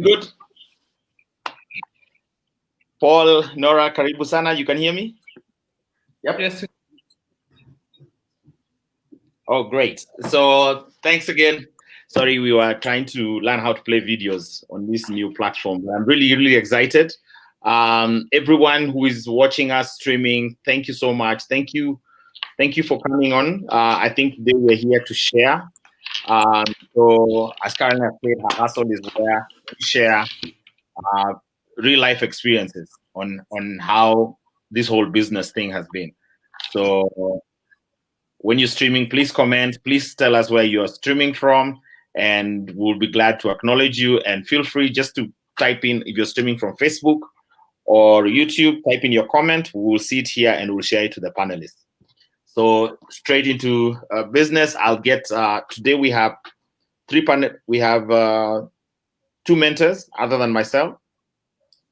Good. Paul, Nora, karibu sana. You can hear me? Yep. Yes. Oh, great. So thanks again. Sorry, we were trying to learn how to play videos on this new platform. I'm really, really excited. Everyone who is watching us streaming, thank you so much. Thank you for coming on. I think they were here to share. So as Karen has said, her hustle is where we share real life experiences on how this whole business thing has been. So when you're streaming, please comment. Please tell us where you're streaming from, and we'll be glad to acknowledge you. And feel free just to type in, if you're streaming from Facebook or YouTube, type in your comment. We'll see it here and we'll share it to the panelists. So straight into business, I'll get, today we have we have two mentors other than myself.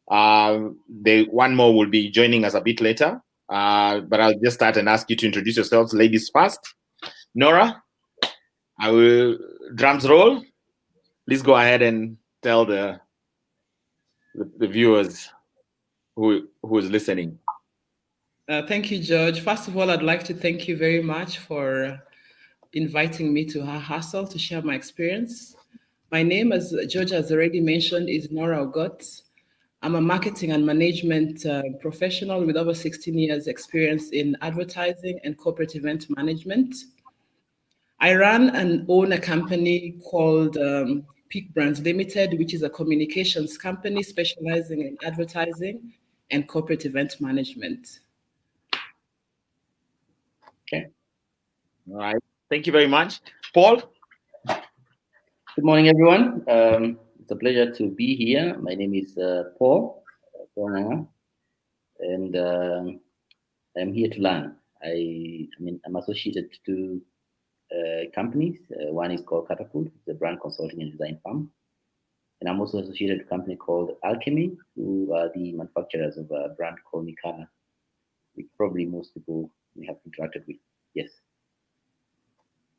One more will be joining us a bit later. But I'll just start and ask you to introduce yourselves, ladies first. Nora, I will drums roll. Please go ahead and tell the viewers who is listening. Thank you, George. First of all, I'd like to thank you very much for inviting me to her hustle to share my experience. My name, as George has already mentioned, is Nora Ogot. I'm a marketing and management professional with over 16 years experience in advertising and corporate event management. I run and own a company called Peak Brands Limited, which is a communications company specializing in advertising and corporate event management. Okay. All right. Thank you very much. Paul? Good morning, everyone. It's a pleasure to be here. My name is Paul Nanga, and I'm here to learn. I'm associated to companies. One is called Catapult, it's a brand consulting and design firm. And I'm also associated to a company called Alchemy, who are the manufacturers of a brand called Mikana, which probably most people may have interacted with. Yes.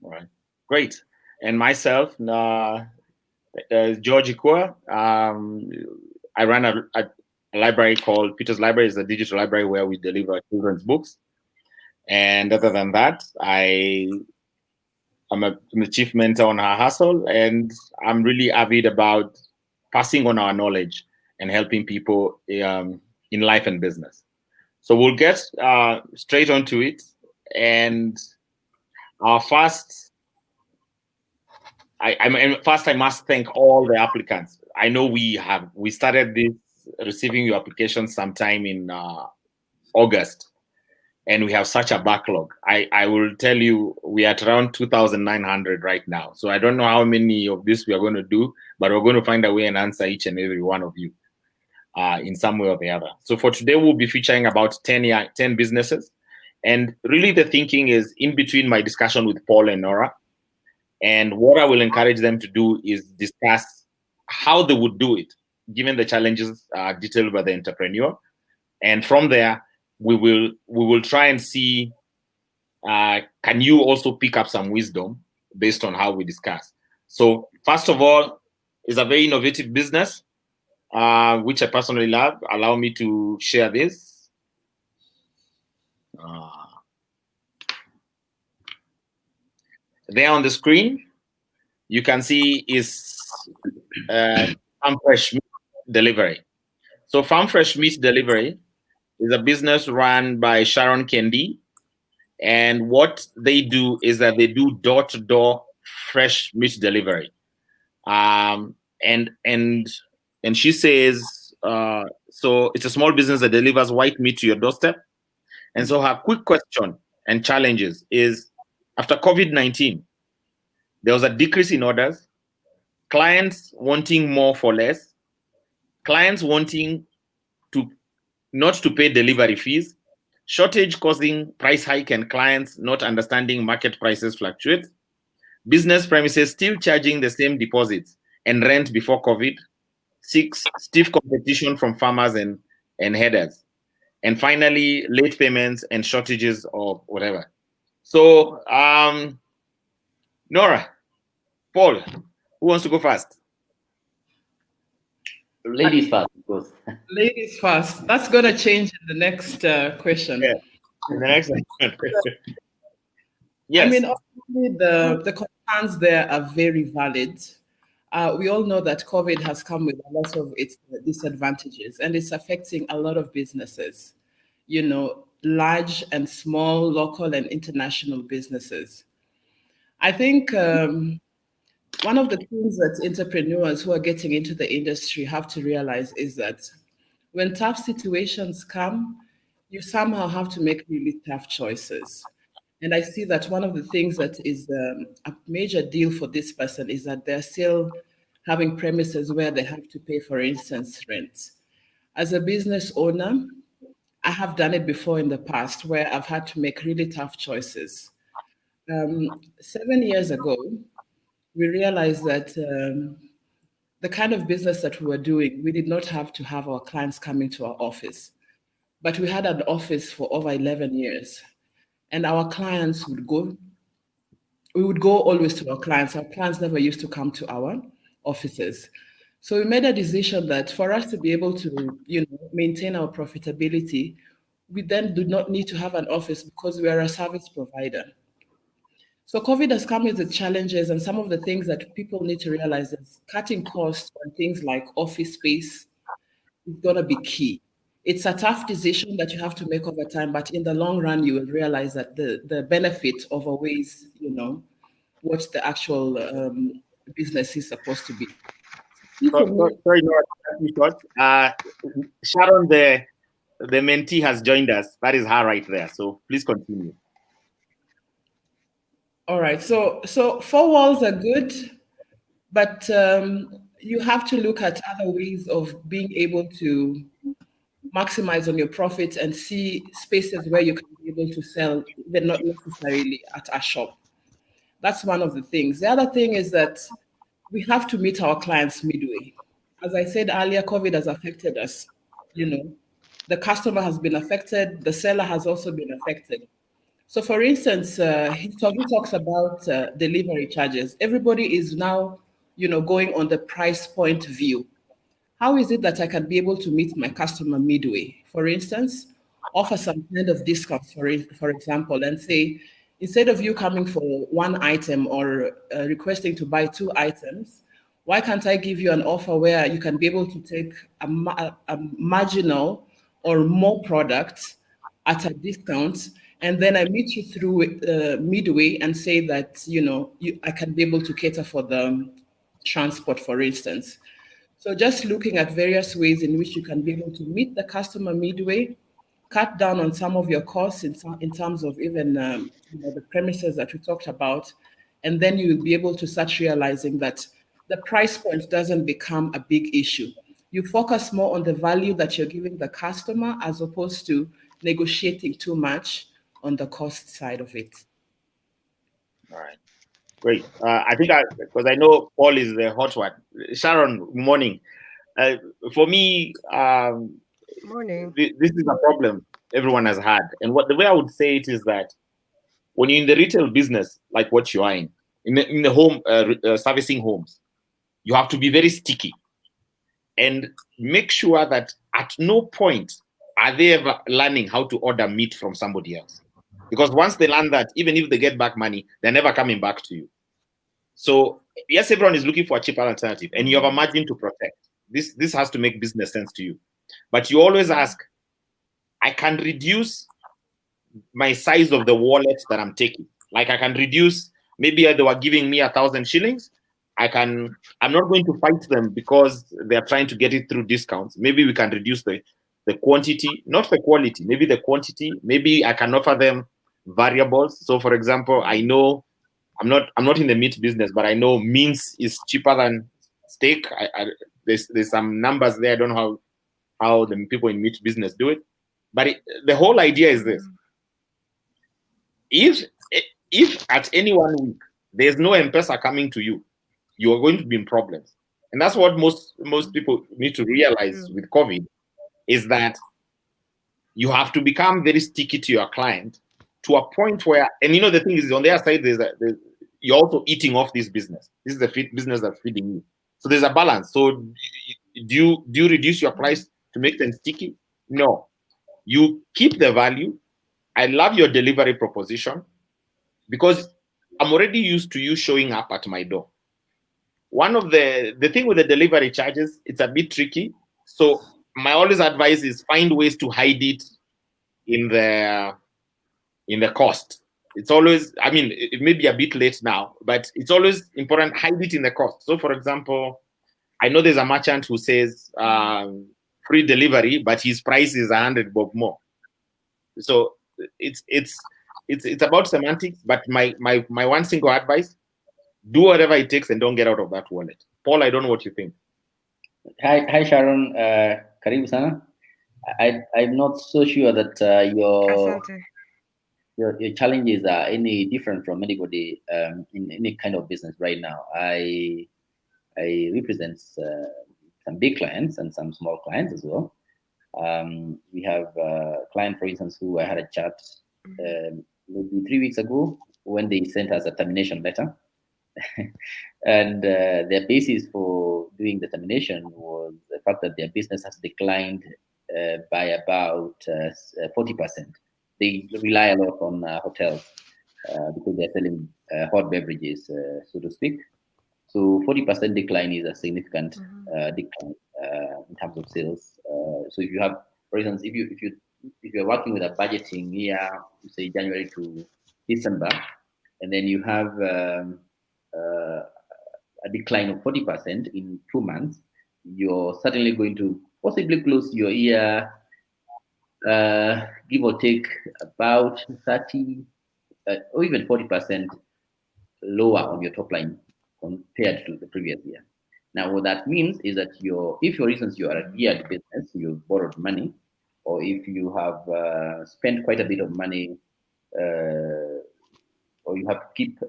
All right. Great. And myself, George Ikua. I run a library called Peter's Library. It's a digital library where we deliver children's books. And other than that, I'm a chief mentor on our hustle, and I'm really avid about passing on our knowledge and helping people in life and business. So we'll get straight onto it. And our first, I must thank all the applicants. I know we started this receiving your applications sometime in August, and we have such a backlog. I will tell you, we are at around 2,900 right now. So I don't know how many of this we are going to do, but we're going to find a way and answer each and every one of you in some way or the other. So for today, we'll be featuring about 10 businesses. And really the thinking is in between my discussion with Paul and Nora. And what I will encourage them to do is discuss how they would do it, given the challenges detailed by the entrepreneur. And from there, we will try and see, can you also pick up some wisdom based on how we discuss. So first of all, it's a very innovative business, which I personally love. Allow me to share this. There on the screen, you can see is Farm Fresh Meat Delivery. So Farm Fresh Meat Delivery is a business run by Sharon Kendi. And what they do is that they do door-to-door fresh meat delivery. And she says, so it's a small business that delivers white meat to your doorstep. And so her quick question and challenges is, after COVID-19, there was a decrease in orders, clients wanting more for less, clients wanting to not to pay delivery fees, shortage causing price hike and clients not understanding market prices fluctuate, business premises still charging the same deposits and rent before COVID, 6, stiff competition from farmers and headers, and finally, late payments and shortages of whatever. So, Nora, Paul, who wants to go first? Ladies first, of course. Ladies first. That's going to change in the next Yeah. question. In the next one. I Yes. mean, obviously, the concerns there are very valid. We all know that COVID has come with a lot of its disadvantages, and it's affecting a lot of businesses, large and small, local and international businesses. I think one of the things that entrepreneurs who are getting into the industry have to realize is that when tough situations come, you somehow have to make really tough choices. And I see that one of the things that is a major deal for this person is that they're still having premises where they have to pay, for instance, rent. As a business owner, I have done it before in the past where I've had to make really tough choices. 7 years ago, we realized that the kind of business that we were doing, we did not have to have our clients coming to our office. But we had an office for over 11 years. And our clients would go, we would go always to our clients. Our clients never used to come to our offices. So we made a decision that for us to be able to, maintain our profitability, we then do not need to have an office because we are a service provider. So COVID has come with its challenges, and some of the things that people need to realize is cutting costs on things like office space is going to be key. It's a tough decision that you have to make over time, but in the long run, you will realize that the benefit overweighs, what the actual business is supposed to be. Key for me. Sorry, no, short. Sharon, the mentee, has joined us. That is her right there. So please continue. All right. So four walls are good, but you have to look at other ways of being able to maximize on your profits and see spaces where you can be able to sell, even not necessarily at a shop. That's one of the things. The other thing is that we have to meet our clients midway. As I said earlier, COVID has affected us. The customer has been affected, the seller has also been affected. So, for instance, he talks about delivery charges. Everybody is now, going on the price point view. How is it that I can be able to meet my customer midway? For instance, offer some kind of discount, for example, and say, instead of you coming for one item or requesting to buy two items, why can't I give you an offer where you can be able to take a marginal or more products at a discount, and then I meet you through midway and say that, I can be able to cater for the transport, for instance. So just looking at various ways in which you can be able to meet the customer midway, cut down on some of your costs in terms of even the premises that we talked about, and then you will be able to start realizing that the price point doesn't become a big issue. You focus more on the value that you're giving the customer as opposed to negotiating too much on the cost side of it. All right. Great. I think because I know Paul is the hot one. Sharon, good morning. For me, Morning. this is a problem everyone has had. And the way I would say it is that when you're in the retail business, like what you are in the home, servicing homes, you have to be very sticky and make sure that at no point are they ever learning how to order meat from somebody else. Because once they learn that, even if they get back money, they're never coming back to you. So yes, everyone is looking for a cheaper alternative, and you have a margin to protect. This has to make business sense to you. But you always ask, I can reduce my size of the wallet that I'm taking. Like I can reduce, maybe they were giving me 1,000 shillings. I'm not going to fight them because they're trying to get it through discounts. Maybe we can reduce the quantity, not the quality, maybe the quantity. Maybe I can offer them variables. So for example, I know I'm not in the meat business, but I know mince is cheaper than steak. There's some numbers there. I don't know how the people in meat business do it. But the whole idea is this: if at any 1 week there's no M-Pesa coming to you, you are going to be in problems. And that's what most people need to realize with COVID, is that you have to become very sticky to your client to a point where, and the thing is, on their side, you're also eating off this business. This is the business that's feeding you. So there's a balance. So do you reduce your price to make them sticky? No. You keep the value. I love your delivery proposition because I'm already used to you showing up at my door. One of the thing with the delivery charges, it's a bit tricky. So my always advice is find ways to hide it in the cost. It's always, I mean, it may be a bit late now, but it's always important, hide it in the cost. So for example, I know there's a merchant who says free delivery, but his price is 100 bob more. So it's about semantics. But my one single advice: do whatever it takes and don't get out of that wallet. Paul, I don't know what you think. Hi Sharon, karibu sana. I'm not so sure that Asante. your challenges are any different from anybody in any kind of business right now. I represent some big clients and some small clients as well. We have a client, for instance, who I had a chat maybe 3 weeks ago when they sent us a termination letter. And their basis for doing the termination was the fact that their business has declined by about 40%. They rely a lot on hotels because they're selling hot beverages, so to speak. So 40% decline is a significant decline in terms of sales. So if you have, for instance, if you're working with a budgeting year, say January to December, and then you have uh, a decline of 40% in 2 months, you're certainly going to possibly close your year, give or take about 30 or even 40% lower on your top line compared to the previous year. Now, what that means is that if for instance you are a geared business, you borrowed money, or if you have spent quite a bit of money, or you have to keep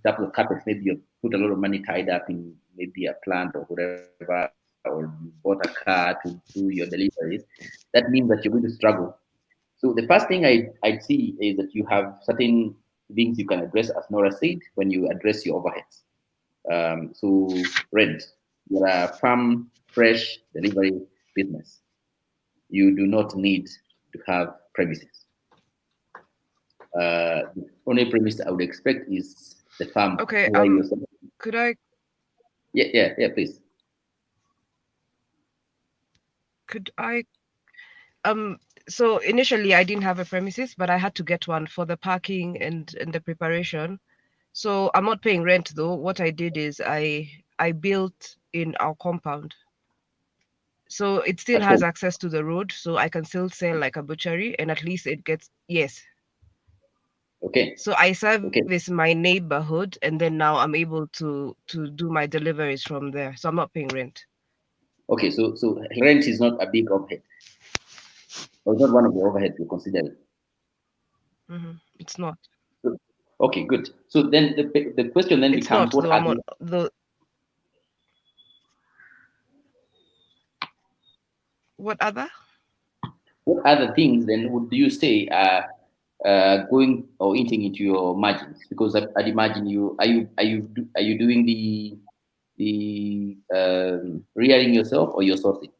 double capex, maybe you put a lot of money tied up in maybe a plant or whatever, or you bought a car to do your deliveries, that means that you're going to struggle. So the first thing I'd see is that you have certain things you can address, as Nora said, when you address your overheads. So rent, you're a farm fresh delivery business. You do not need to have premises. The only premise I would expect is the farm Okay. where you're. Could I Yeah. Please. could I so initially I didn't have a premises, but I had to get one for the parking and the preparation. So I'm not paying rent though. What I did is I built in our compound. So it still At has home. access to the road, so I can still sell like a butchery, and at least it gets, yes. Okay. So I Okay. service my neighborhood, and then now I'm able to do my deliveries from there. So I'm not paying rent. Okay. So rent is not a big overhead, or it's not one of the overheads you consider. It's not. So, okay. Good. So then the question then It's becomes, not what though. are I'm on the what other? what other things then would you say are going or eating into your margins? Because I'd imagine are you doing the rearing yourself or you're sourcing?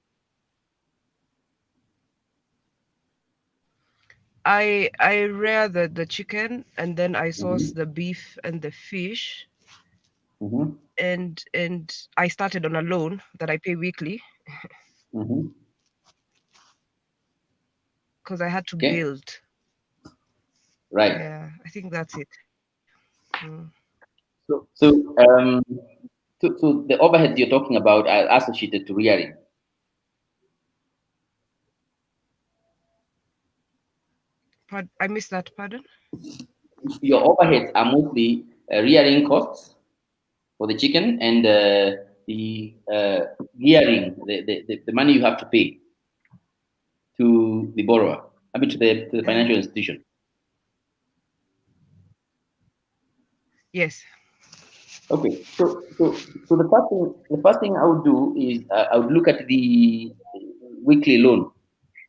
I rear the chicken, and then I source Mm-hmm. the beef and the fish, Mm-hmm. and I started on a loan that I pay weekly Mm-hmm. because I had to Okay. build. Right. Yeah, I think that's it. So, so, um, so, so the overheads you're talking about are associated to rearing. I missed that. Pardon? Your overheads are mostly rearing costs for the chicken and the gearing, the money you have to pay to the borrower, I mean to the financial institution. Yes. Okay, so the first thing I would do is I would look at the weekly loan,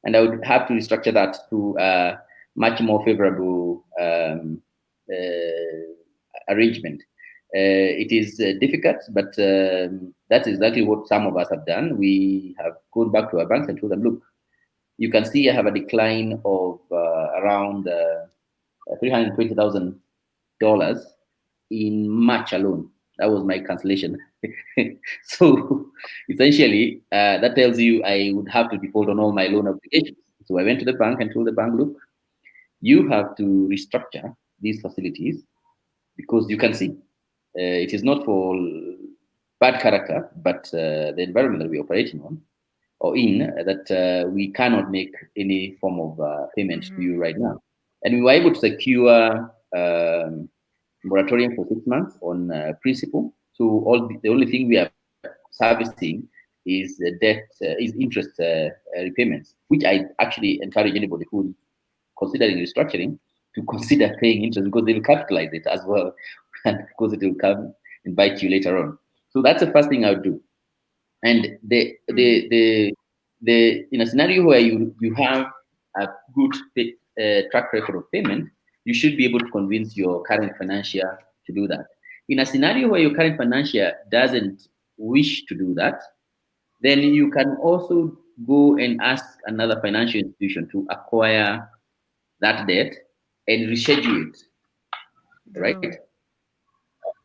and I would have to restructure that to much more favorable arrangement. It is difficult, but that's exactly what some of us have done. We have gone back to our banks and told them, look, you can see I have a decline of around $320,000 in March alone. That was my cancellation. So essentially, that tells you I would have to default on all my loan obligations. So I went to the bank and told the bank, look, you have to restructure these facilities because you can see it is not for bad character, but the environment that we're operating on or in that we cannot make any form of payment to Mm-hmm. you right now. And we were able to secure moratorium for 6 months on principal. So the only thing we are servicing is debt, is interest repayments, which I actually encourage anybody who considering restructuring to consider paying interest because they will capitalize it as well, and of course it will come and bite you later on. So that's the first thing I would do. And Mm-hmm. the in a scenario where you have a good track record of payment, you should be able to convince your current financier to do that. In a scenario where your current financier doesn't wish to do that, then you can also go and ask another financial institution to acquire that debt and reschedule it, The right? loan.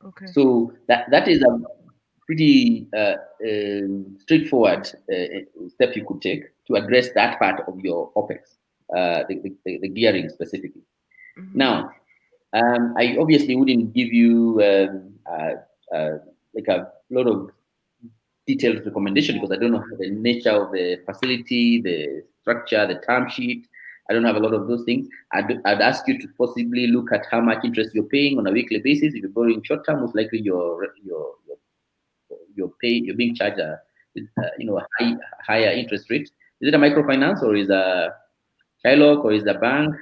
Okay. So that is a pretty straightforward step you could take to address that part of your OPEX, the gearing specifically. Mm-hmm. Now, I obviously wouldn't give you like a lot of detailed recommendation because I don't know the nature of the facility, the structure, the term sheet. I don't have a lot of those things. I'd ask you to possibly look at how much interest you're paying on a weekly basis. If you're borrowing short term, most likely you're being charged a higher interest rate. Is it a microfinance or is a Shylock or is a bank?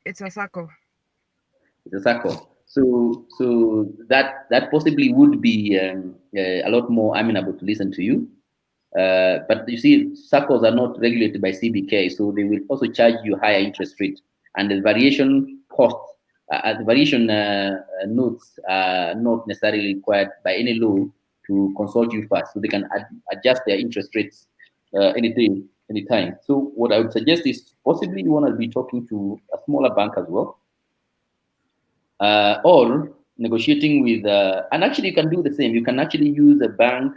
It's a circle. It's a circle. So that possibly would be a lot more amenable to listen to you. But you see, circles are not regulated by CBK, so they will also charge you higher interest rate, and the variation costs, the variation notes are not necessarily required by any law to consult you first, so they can adjust their interest rates anytime. So what I would suggest is possibly you want to be talking to a smaller bank as well, or negotiating with, and actually you can do the same. You can actually use a bank,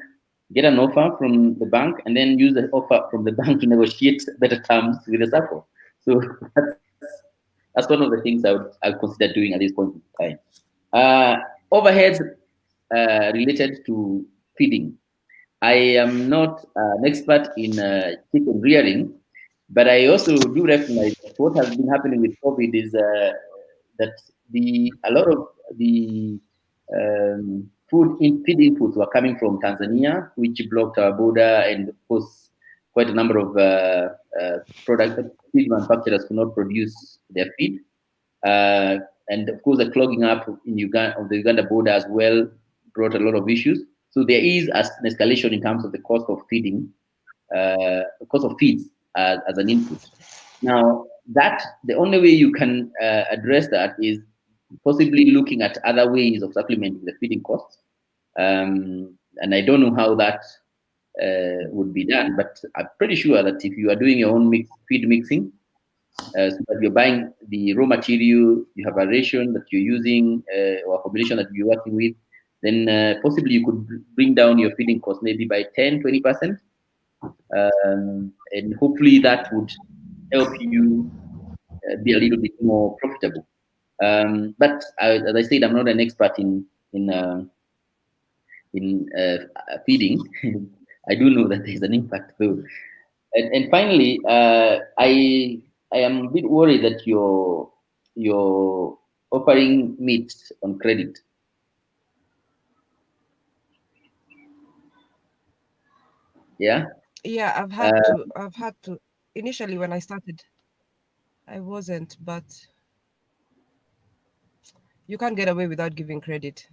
get an offer from the bank, and then use the offer from the bank to negotiate better terms with the circle. So that's one of the things I would consider doing at this point in time. Uh, Overheads related to feeding. I am not an expert in chicken rearing, but I also do recognize that what has been happening with COVID is that the a lot of the feed inputs were coming from Tanzania, which blocked our border, and of course, quite a number of product feed manufacturers could not produce their feed. Uh, and of course, the clogging up in Uganda of the Uganda border as well brought a lot of issues. So there is an escalation in terms of the cost of feeding, cost of feeds as an input. Now, that the only way you can address that is possibly looking at other ways of supplementing the feeding costs. And I don't know how that would be done, but I'm pretty sure that if you are doing your own feed mixing, so that you're buying the raw material, you have a ration that you're using or a formulation that you're working with, then possibly you could bring down your feeding cost maybe by 10-20%. And hopefully that would help you be a little bit more profitable. But as I said, I'm not an expert in feeding. I do know that there's an impact though. And finally, I am a bit worried that you're offering meat on credit. Yeah. Yeah, Uh, I've had to. Initially, when I started, I wasn't, but you can't get away without giving credit.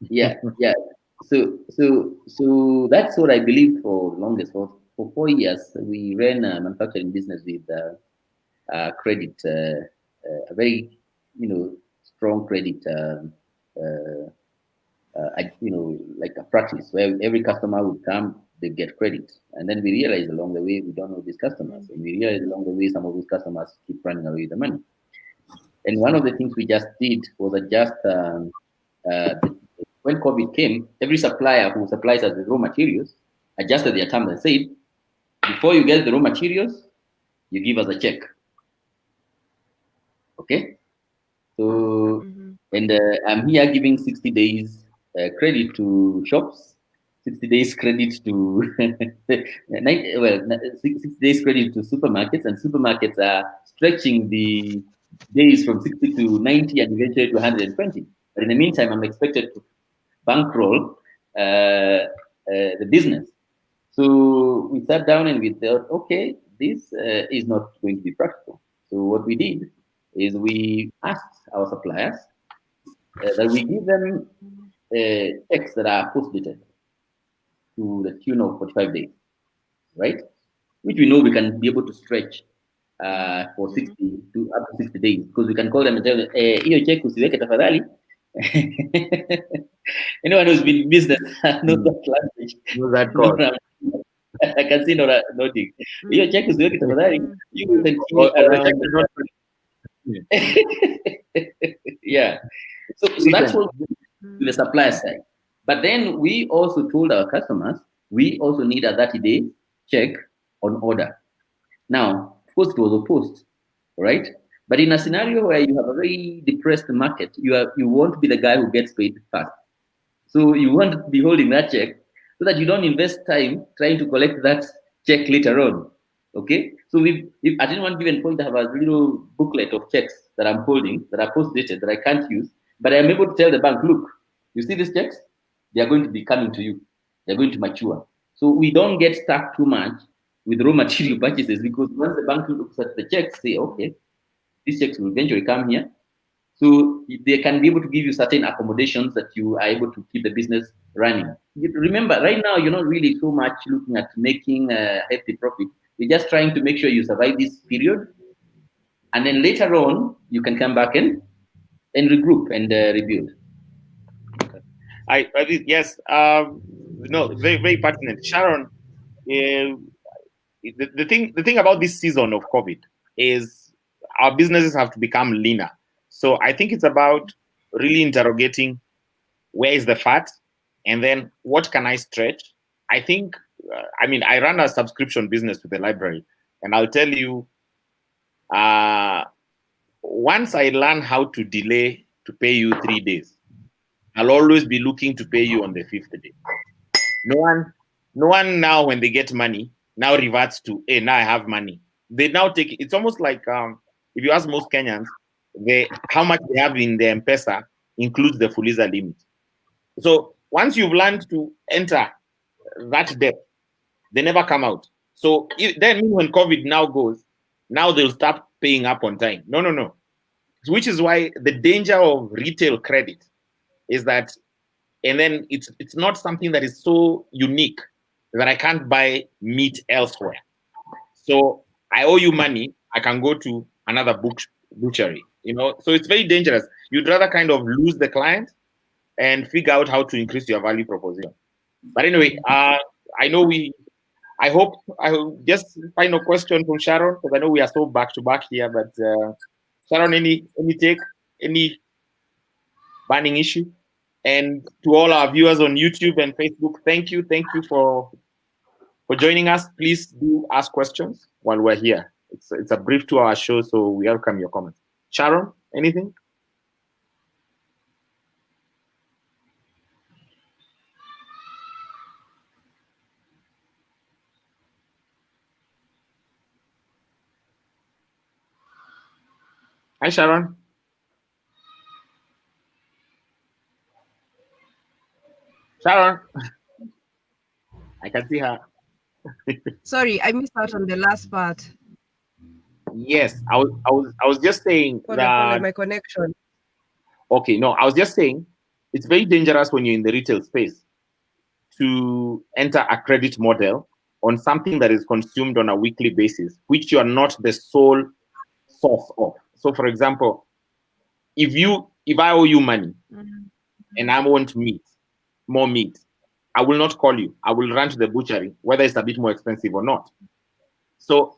yeah. Yeah. So that's what I believe for longest. For 4 years, we ran a manufacturing business with credit, a very strong credit, like a practice where every customer would come, they get credit. And then we realize along the way, we don't know these customers. And we realize along the way, some of these customers keep running away with the money. And one of the things we just did was adjust, when COVID came, every supplier who supplies us with raw materials adjusted their terms and said, before you get the raw materials, you give us a check. Okay? So, and I'm here giving 60 days credit to shops, 60 days credit to 60 days credit to supermarkets, and supermarkets are stretching the days from 60 to 90 and eventually to 120. But in the meantime, I'm expected to bankroll the business. So we sat down and we thought, okay, this is not going to be practical. So what we did is we asked our suppliers that we give them checks that are post-dated to the tune of 45 days, right? Which we know we can be able to stretch for 60 to up to 60 days, because we can call them and tell them, hiyo check usiweke tafadhali. Anyone who's been in business knows that language. That call. I can see Nora nodding. Hiyo check usiweke tafadhali. You will continue around. Yeah. So that's what the supplier side. But then we also told our customers, we also need a 30-day check on order. Now, of course, it was opposed, right? But in a scenario where you have a very depressed market, you want to be the guy who gets paid fast. So you want to be holding that check so that you don't invest time trying to collect that check later on. Okay? So if at any one given point I have a little booklet of checks that I'm holding, that are post-dated, that I can't use, but I'm able to tell the bank, look, you see these checks? They are going to be coming to you. They're going to mature. So we don't get stuck too much with raw material purchases, because once the bank looks at the checks, say, okay, these checks will eventually come here. So they can be able to give you certain accommodations that you are able to keep the business running. Remember, right now, you're not really so much looking at making a hefty profit. You're just trying to make sure you survive this period. And then later on, you can come back and regroup and rebuild. I yes, no, very very pertinent, Sharon. The thing about this season of COVID is our businesses have to become leaner. So I think it's about really interrogating where is the fat, and then what can I stretch. I think, I run a subscription business with the library, and I'll tell you, once I learn how to delay to pay you 3 days, I'll always be looking to pay you on the 5th day. No one now, when they get money, now reverts to, hey, now I have money. They now take it's almost like, if you ask most Kenyans, how much they have in the M-Pesa includes the Fuliza limit. So once you've learned to enter that debt, they never come out. So then when COVID now goes, now they'll start paying up on time. No. Which is why the danger of retail credit is that, and then it's not something that is so unique that I can't buy meat elsewhere. So I owe you money, I can go to another butchery, So it's very dangerous. You'd rather kind of lose the client and figure out how to increase your value proposition. But anyway, I hope just final question from Sharon, because I know we are so back to back here. But Sharon, any burning issue? And to all our viewers on YouTube and Facebook, thank you for joining us. Please do ask questions while we're here. It's a brief 2-hour show, so we welcome your comments. Sharon, anything? Hi, Sharon. Sharon, I can see her. Sorry, I missed out on the last part. Yes, I was just saying that my connection. Okay, no, I was just saying it's very dangerous when you're in the retail space to enter a credit model on something that is consumed on a weekly basis, which you are not the sole source of. So, for example, if if I owe you money Mhm. and I want more meat, I will not call you. I will run to the butchery, whether it's a bit more expensive or not. So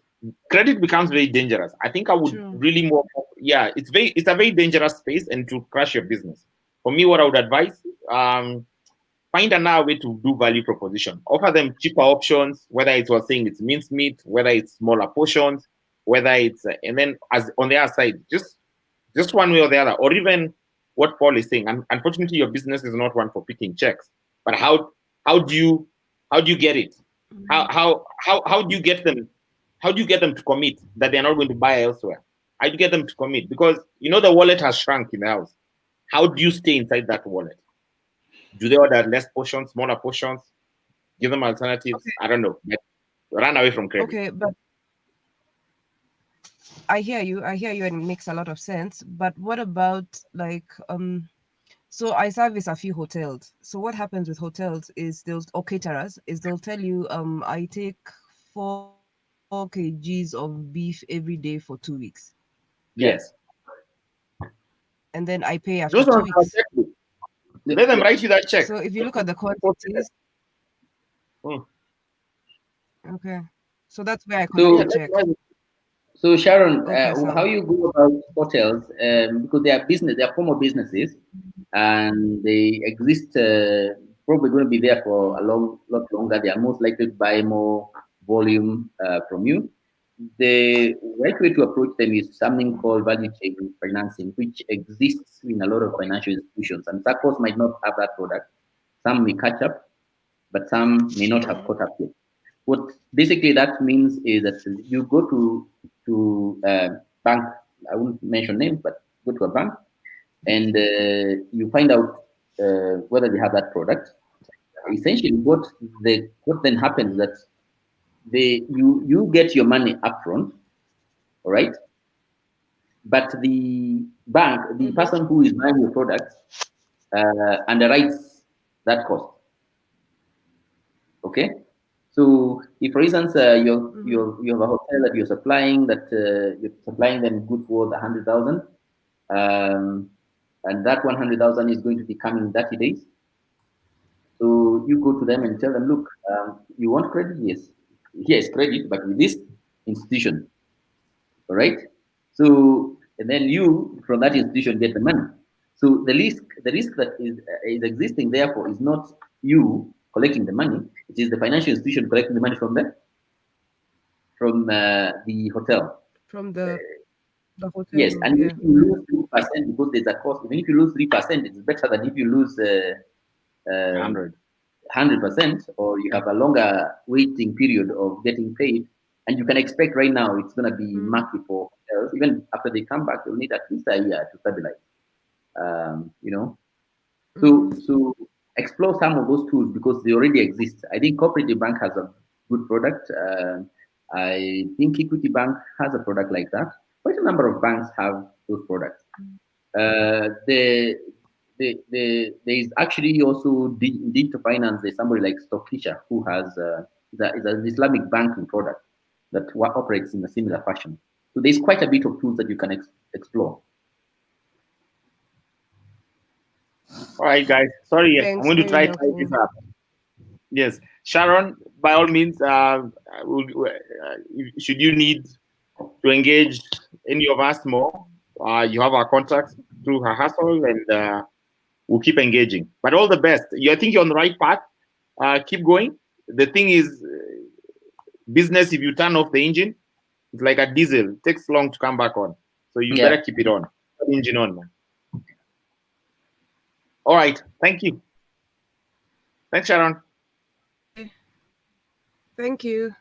credit becomes very dangerous. I think I would True. really more, yeah, it's a very dangerous space and to crash your business. For me, what I would advise, find another way to do value proposition. Offer them cheaper options, whether it was saying it's minced meat, whether it's smaller portions, whether it's and then as on the other side, just one way or the other, or even what Paul is saying. And unfortunately, your business is not one for picking checks. But how do you how do you get it? How Mhm. how how do you get them? How do you get them to commit that they're not going to buy elsewhere? How do you get them to commit? Because you know the wallet has shrunk in the house. How do you stay inside that wallet? Do they order less portions, smaller portions? Give them alternatives? Okay. I don't know. But run away from credit. Okay, but I hear you. I hear you, and it makes a lot of sense. But what about like so I service a few hotels. So what happens with hotels is they'll or caterers is they'll tell you I take 4 kgs of beef every day for 2 weeks, Yeah. Yes. and then I pay after Those two ones are weeks. checkbook. Let them write you that check. So if you look at the quantities, Hmm. okay. So that's where I collect So the Yeah, check. So Sharon, Okay, how so you go about hotels? Because they are formal businesses, and they exist. Probably going to be there for a lot longer. They are most likely to buy more volume from you. The right way to approach them is something called value chain financing, which exists in a lot of financial institutions. And SACCOs might not have that product. Some may catch up, but some may not have caught up yet. What basically that means is that you go to bank. I won't mention names, but go to a bank and you find out whether they have that product. Essentially, what then happens that you get your money upfront, all right? But the bank, the Mhm. person who is buying your product, underwrites that cost. Okay, so if, for instance, Mhm. you have a hotel that you're supplying them goods worth 100,000, and that 100,000 is going to be coming in 30 days. So you go to them and tell Mhm. them, look, you want credit? Yes, yes, credit, but with this institution, all right? So and then you from that institution get the money. So the risk that is existing therefore is not you collecting the money; it is the financial institution collecting the money from the hotel. From the hotel Yes, room, and if yeah. you lose 3% because there's a cost, even if you lose 3%, it's better than if you lose 100. 100%, or you have a longer waiting period of getting paid. And you can expect right now it's going to be Mm. murky for hotels. Even after they come back, they'll need at least a year to stabilize. You know, so Mhm. so explore some of those tools because they already exist. I think Cooperative Bank has a good product. I think Equity Bank has a product like that. Quite a number of banks have those products. There is actually also digital finance. There's somebody like Stockisha who has is an Islamic banking product that operates in a similar fashion. So there's quite a bit of tools that you can explore. All right, guys. Sorry, I'm Thanks, going to very try to tie this helpful. up. Yes, Sharon. By all means, should you need to engage any of us more, you have our contact through her hustle, and we'll keep engaging. But all the best. I think you're on the right path. Keep going. The thing is, business. If you turn off the engine, it's like a diesel. It takes long to come back on. So you Yeah. better keep it on. Engine on, man. All right. Thank you. Thanks, Sharon. Okay. Thank you.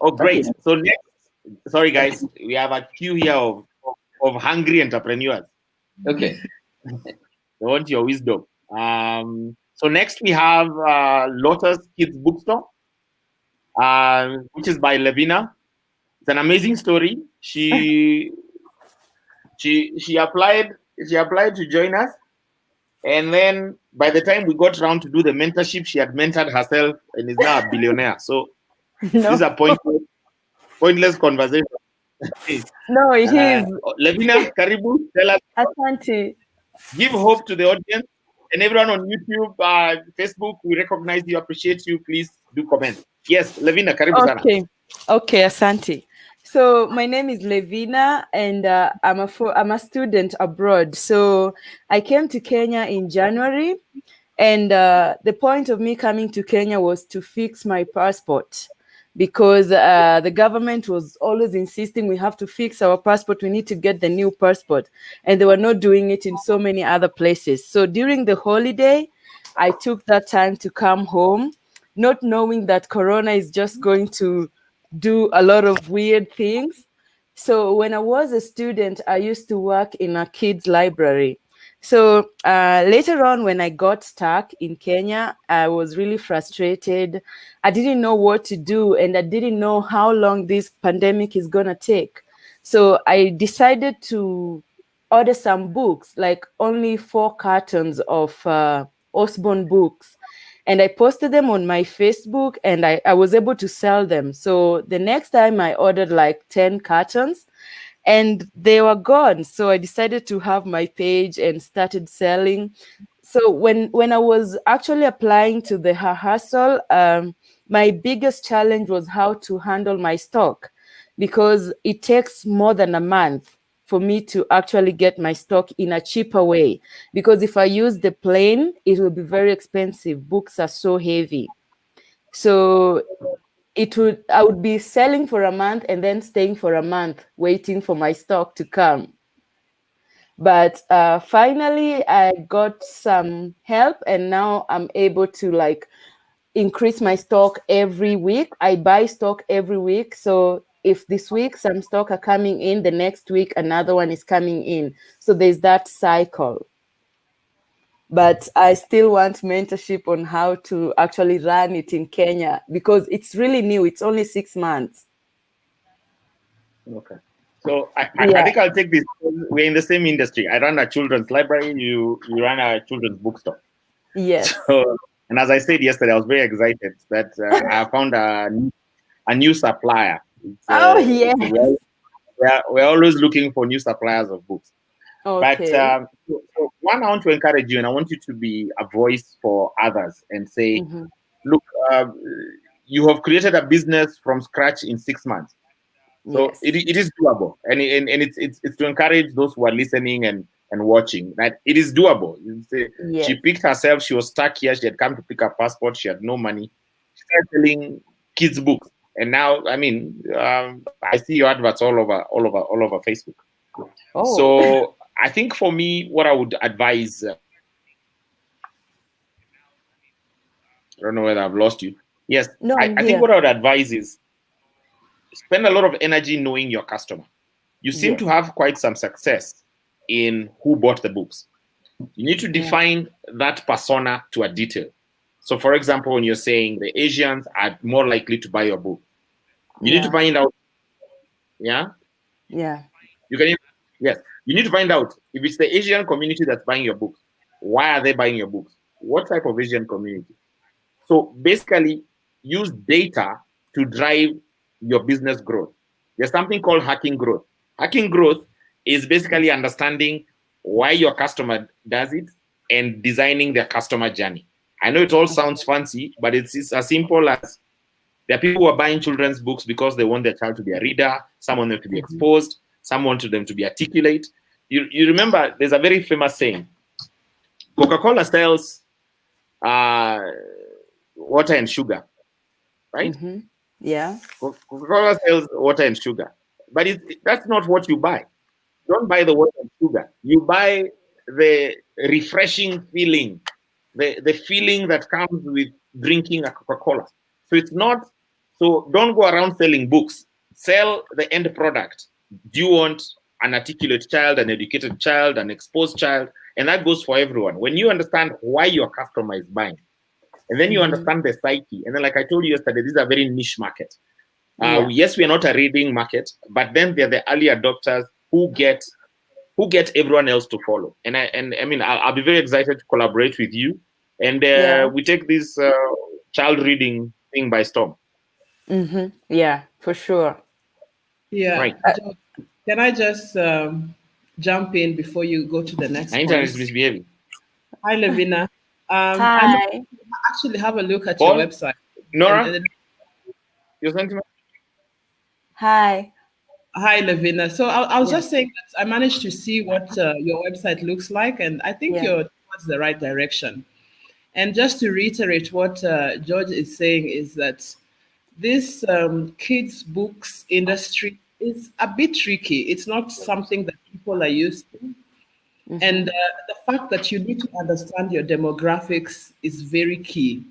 Oh, Okay. great. So next, sorry guys, we have a queue here of hungry entrepreneurs. Okay. They want your wisdom. So next we have Lotus Kids Bookstore, which is by Levina. It's an amazing story. She applied to join us, and then by the time we got around to do the mentorship, she had mentored herself and is now a billionaire. So No. disappointed. pointless conversation. No, it is. Levina, Karibu, tell us, Asante. give hope to the audience and everyone on YouTube, Facebook. We recognize you, appreciate you. Please do comment. Yes, Levina, Karibu sana. Okay, Asante. So my name is Levina, and I'm a student abroad. So I came to Kenya in January, and the point of me coming to Kenya was to fix my passport, because the government was always insisting we have to fix our passport. We need to get the new passport, and they were not doing it in so many other places. So during the holiday, I took that time to come home, not knowing that Corona is just going to do a lot of weird things. So when I was a student, I used to work in a kids library. So later on, when I got stuck in Kenya, I was really frustrated. I didn't know what to do, and I didn't know how long this pandemic is going to take. So I decided to order some books, like only 4 cartons of Osborne books. And I posted them on my Facebook, and I was able to sell them. So the next time I ordered like 10 cartons, and they were gone. So I decided to have my page and started selling. So when I was actually applying to the hustle, my biggest challenge was how to handle my stock, because it takes more than a month for me to actually get my stock in a cheaper way. Because if I use the plane, it will be very expensive. Books are so heavy. So I would be selling for a month and then staying for a month waiting for my stock to come. But finally I got some help, and now I'm able to like increase my stock every week. I buy stock every week. So if this week some stock are coming in, the next week another one is coming in. So there's that cycle. But I still want mentorship on how to actually run it in Kenya, because it's really new. It's only 6 months. Okay. So I think I'll take this. We're in the same industry. I run a children's library. You run a children's bookstore. Yes. So, and as I said yesterday, I was very excited that I found a new supplier. Yes. We're always looking for new suppliers of books. Okay. But so one, I want to encourage you, and I want you to be a voice for others and say, look, you have created a business from scratch in 6 months. So yes. it is doable, and it's to encourage those who are listening and watching that it is doable. Yes. She picked herself. She was stuck here. She had come to pick her passport. She had no money. She started selling kids' books, and now I mean, I see your adverts all over Facebook. Oh. So I think for me, what I would advise. I don't know whether I've lost you. Yes, No, I think what I would advise is spend a lot of energy knowing your customer. You seem to have quite some success in who bought the books. You need to define that persona to a detail. So, for example, when you're saying the Asians are more likely to buy your book, you need to find out. Yeah. You can. Yes. You need to find out if it's the Asian community that's buying your books. Why are they buying your books? What type of Asian community? So basically, use data to drive your business growth. There's something called hacking growth. Hacking growth is basically understanding why your customer does it and designing their customer journey. I know it all sounds fancy, but it's as simple as there are people who are buying children's books because they want their child to be a reader, some want them to be exposed, some want them to be articulate. You remember, there's a very famous saying, Coca-Cola sells water and sugar, right? Yeah. Coca-Cola sells water and sugar, but that's not what you buy. Don't buy the water and sugar. You buy the refreshing feeling, the feeling that comes with drinking a Coca-Cola. So it's not. So don't go around selling books. Sell the end product. Do you want an articulate child, an educated child, an exposed child? And that goes for everyone. When you understand why your customer is buying, and then you understand the psyche. And then, like I told you yesterday, this is a very niche market. Yes, we are not a reading market, but then they're the early adopters who get everyone else to follow. And I mean, I'll be very excited to collaborate with you. And we take this child reading thing by storm. Yeah, for sure. Yeah. Right. George, can I just jump in before you go to the My next internet point? is misbehaving. Hi, Levina. I know Hi. actually have a look at your Paul, website. Nora, And you sent me. Hi. hi, Levina. So I was Yeah. just saying that I managed to see what your website looks like, and I think Yeah. you're towards the right direction. And just to reiterate what George is saying is that this kids books industry is a bit tricky. It's not something that people are used to. And the fact that you need to understand your demographics is very key.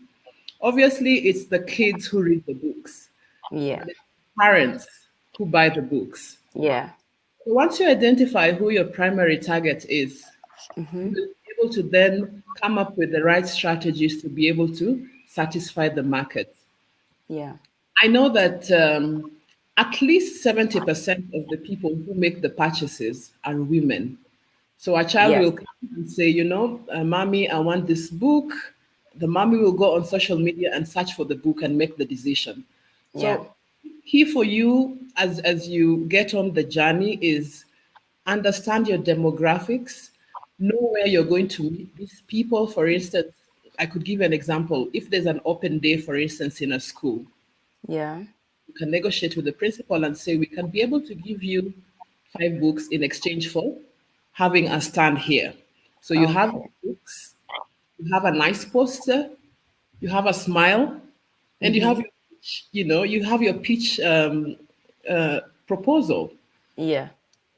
Obviously, it's the kids who read the books, Yeah. but it's parents who buy the books. Yeah. So once you identify who your primary target is, you will be able to then come up with the right strategies to be able to satisfy the market. Yeah. I know that at least 70% of the people who make the purchases are women. So a child Yes. will come and say, Mommy, I want this book. The mommy will go on social media and search for the book and make the decision. Yeah. So key for you as you get on the journey is understand your demographics, know where you're going to meet these people. For instance, I could give an example. If there's an open day, for instance, in a school, Yeah. you can negotiate with the principal and say, we can be able to give you 5 books in exchange for having a stand here. So you have Okay. books, you have a nice poster, you have a smile, and you have your pitch, you have your pitch proposal. Yeah.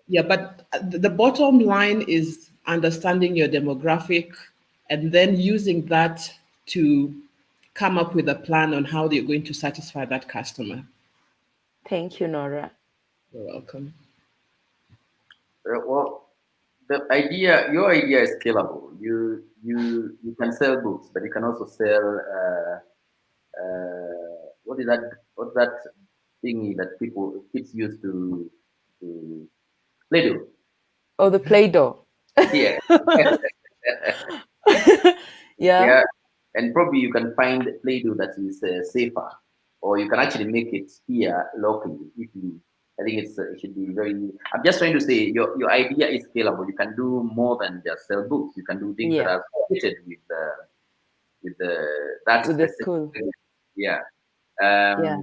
Yeah, but the bottom line is understanding your demographic and then using that to come up with a plan on how you're going to satisfy that customer. Thank you, Nora. You're welcome. Well, your idea is scalable. You can sell books, but you can also sell what is that? What's that thingy that kids use to Play-Doh? Oh, the Play-Doh. Yeah, Yeah. yeah, and probably you can find Play-Doh that is safer, or you can actually make it here locally. If you, I think it should be very. I'm just trying to say your idea is scalable. You can do more than just sell books. You can do things that Yeah. are related with that With the specific. school. Yeah, Yeah.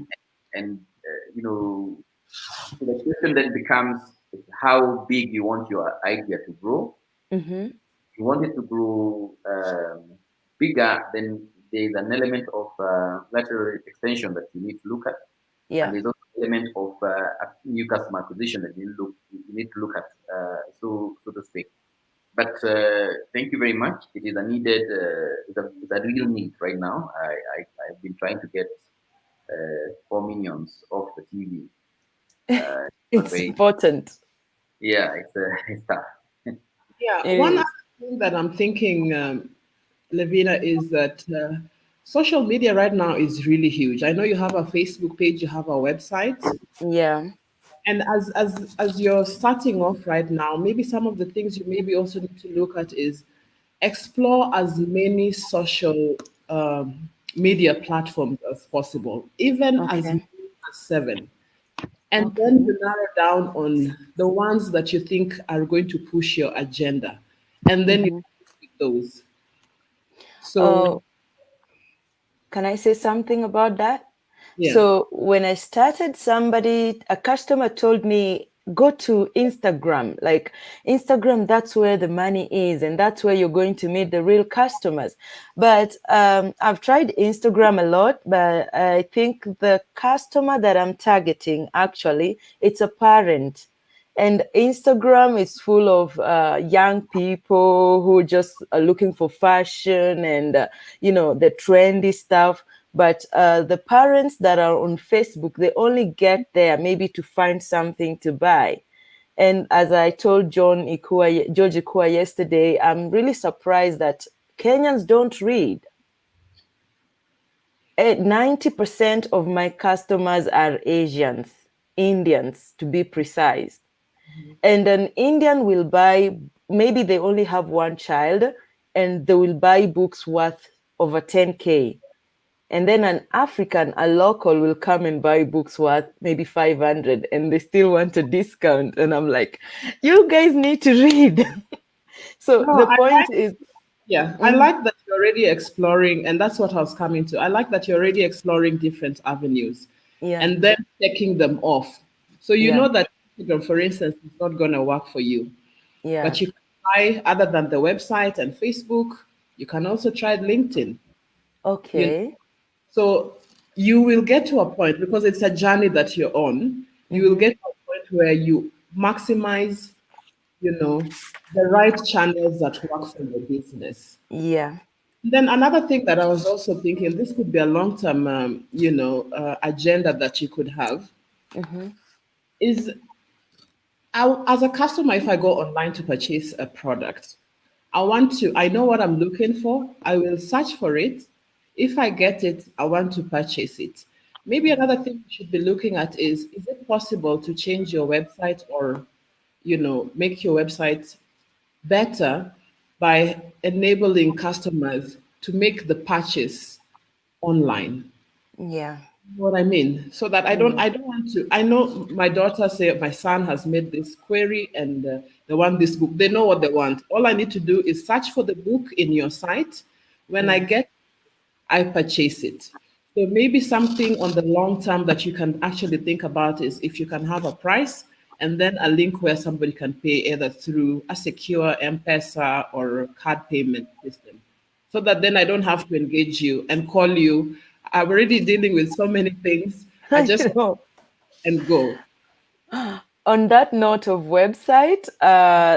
and you know, so the question then becomes how big you want your idea to grow. Mm-hmm. If you want it to grow bigger, then there's an element of lateral extension that you need to look at, and Yeah. there's also an element of new customer acquisition that you need to look at, so to speak. But thank you very much. It is a needed, it's a real need right now. I've been trying to get 4 minions off the TV. Not It's very, important. yeah, it's it's tough. Yeah, It one other is. thing that I'm thinking, Levina, is that social media right now is really huge. I know you have a Facebook page, you have a website, Yeah. and as you're starting off right now, maybe some of the things you maybe also need to look at is explore as many social media platforms as possible, even as Okay. many as 7. And then Okay. you narrow down on the ones that you think are going to push your agenda. And then you Mm-hmm. pick those. So, Oh, can I say something about that? yeah. So when I started, a customer told me, go to Instagram. Like Instagram, that's where the money is, and that's where you're going to meet the real customers. But I've tried Instagram a lot, but I think the customer that I'm targeting, actually, it's a parent. And Instagram is full of young people who just are looking for fashion and the trendy stuff. But the parents that are on Facebook, they only get there maybe to find something to buy. And as I told George Ikua yesterday, I'm really surprised that Kenyans don't read. 90% of my customers are Asians, Indians to be precise. And an Indian will buy, maybe they only have one child, and they will buy books worth over 10K. And then an African, a local, will come and buy books worth maybe 500 and they still want a discount. And I'm like, you guys need to read. So No, the point is, yeah, I like that you're already exploring, and that's what I was coming to. I like that you're already exploring different avenues yeah, and then taking them off. So you yeah, know that Instagram, for instance, is not going to work for you, yeah. but you can try other than the website and Facebook. You can also try LinkedIn. You know, Okay. so you will get to a point because it's a journey that you're on. You will Mm-hmm. get to a point where you maximize, the right channels that work for your business. Yeah. Then another thing that I was also thinking, this could be a long-term, agenda that you could have Mm-hmm. is as a customer, if I go online to purchase a product, I know what I'm looking for. I will search for it. If I get it, I want to purchase it. Maybe another thing you should be looking at is it possible to change your website or, make your website better by enabling customers to make the purchase online? Yeah. You know what I mean? So that Yeah. I don't want to. I know my daughter say my son has made this query and they want this book. They know what they want. All I need to do is search for the book in your site. When I Yeah. get, I purchase it. So maybe something on the long term that you can actually think about is if you can have a price and then a link where somebody can pay either through a secure M-Pesa or card payment system. So that then I don't have to engage you and call you. I'm already dealing with so many things. I I just know. and go. On that note of website,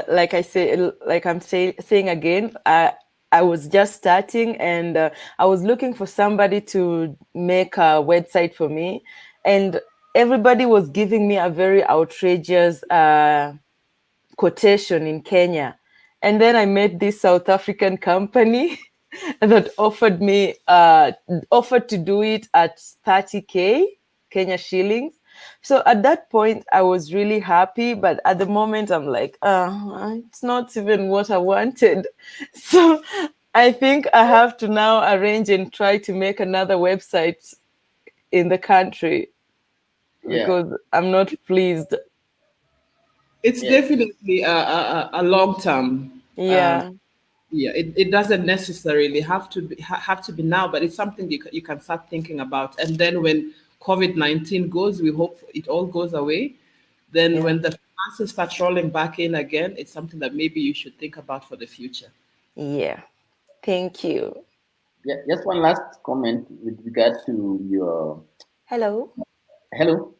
like I say, like saying again, I was just starting and I was looking for somebody to make a website for me, and everybody was giving me a very outrageous quotation in Kenya. And then I met this South African company that offered to do it at 30K Kenya shillings. So at that point, I was really happy, but at the moment, I'm like, it's not even what I wanted. So I think I have to now arrange and try to make another website in the country Yeah, because I'm not pleased. It's yeah, definitely a long term. Yeah, Yeah, it doesn't necessarily have to be now, but it's something you can start thinking about. And then when COVID-19 goes, we hope it all goes away. Then yeah, when the finances start rolling back in again, it's something that maybe you should think about for the future. yeah. Thank you. yeah. Just one last comment with regard to your Hello. hello,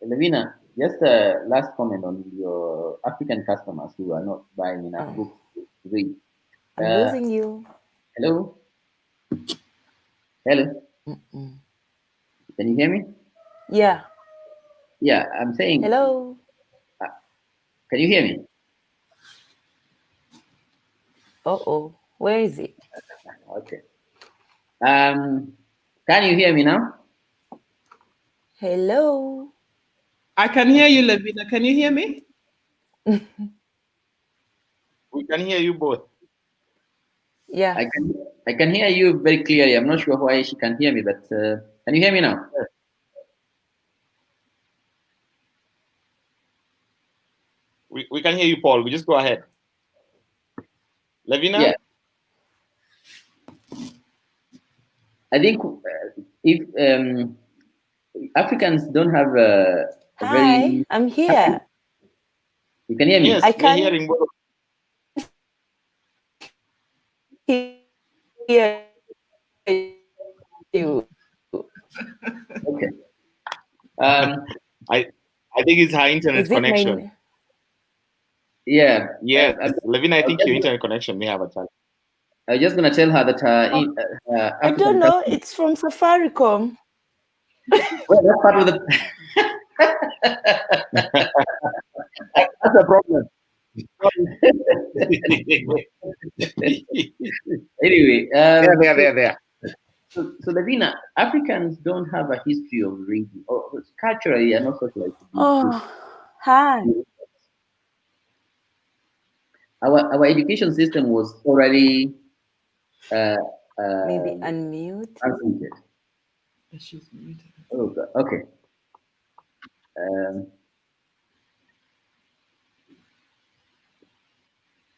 Levina. Just last comment on your African customers who are not buying enough Oh, books to read. I'm Uh, losing you. hello, hello. Mm-mm. Can you hear me? Yeah. Yeah, I'm saying. Hello. Uh, can you hear me? Uh-oh. Where is it? Okay. Can you hear me now? Hello. I can hear you, Levina. Can you hear me? We can hear you both. Yeah. I can hear you very clearly. I'm not sure why she can hear me, but can you hear me now? We can hear you, Paul. We just go ahead. Yeah, Levina? I think if Africans don't have a Hi, very I'm here. you can hear me. Yes, I we're can't hearing both. hear you. Okay. Um, I I think it's her Is internet it connection. my? yeah, Yes, I'm, Levina, I I was think your just, internet connection may have a challenge. I was just gonna tell her that I don't African know. customers. It's from Safaricom. Well, that's part of the. That's a problem. Anyway, There. so Lavina, Africans don't have a history of reading, or culturally and also like Oh, hi. our education system was already Maybe unmute. Unmuted. She's muted. Oh, God. Okay.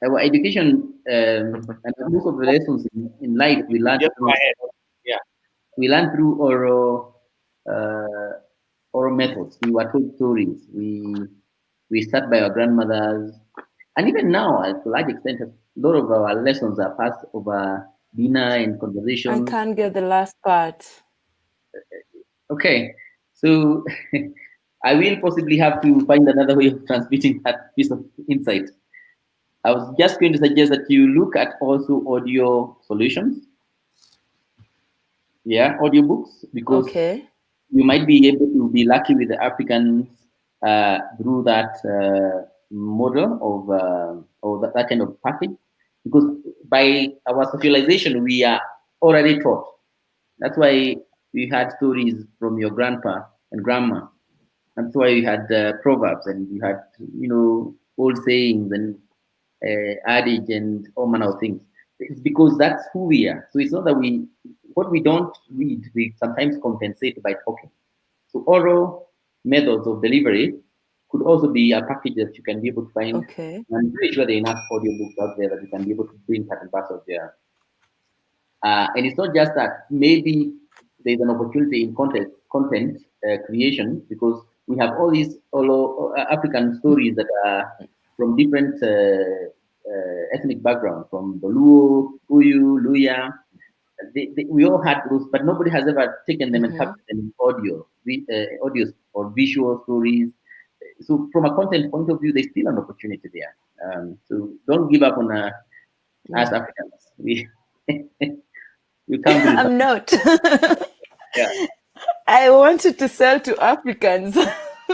Our education and most of the lessons in life we learn Just go through, ahead. Yeah. we learn through oral methods. We were told stories. We start by our grandmothers, and even now, to a large extent, a lot of our lessons are passed over dinner and I conversations. can't get the last part. Okay, so I will possibly have to find another way of transmitting that piece of insight. I was just going to suggest that you look at also audio solutions, yeah, audiobooks, because Okay. you might be able to be lucky with the Africans through that model of that kind of package, because by our socialization we are already taught. That's why we had stories from your grandpa and grandma. That's why you had proverbs and you had old sayings and adage and all manner of things. It's because that's who we are. So it's not that what we don't read, we sometimes compensate by talking. So oral methods of delivery could also be a package that you can be able to find. Okay. I'm pretty sure there are enough audiobooks out there that you can be able to bring part and parcel of there. And it's not just that. Maybe there's an opportunity in content creation, because we have all these African stories that are from different ethnic backgrounds, from the Luo, Puyu, Luya. We all had those, but nobody has ever taken them and Mm-hmm. captured them in audio or visual stories. So from a content point of view, there's still an opportunity there. So don't give up on us Yeah. Africans. We can't do it. I'm not. Yeah. I wanted to sell to Africans.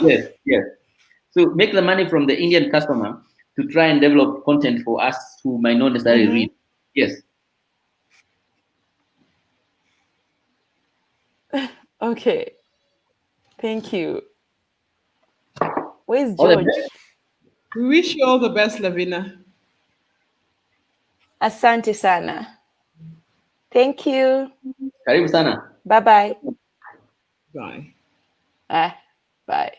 Yes, yes. So make the money from the Indian customer to try and develop content for us who might not necessarily Mm-hmm. read. Yes. Okay. Thank you. Where's All the George? best. We wish you all the best, Lavina. Asante sana. Thank you. Karibu sana. Bye-bye. Bye. Bye.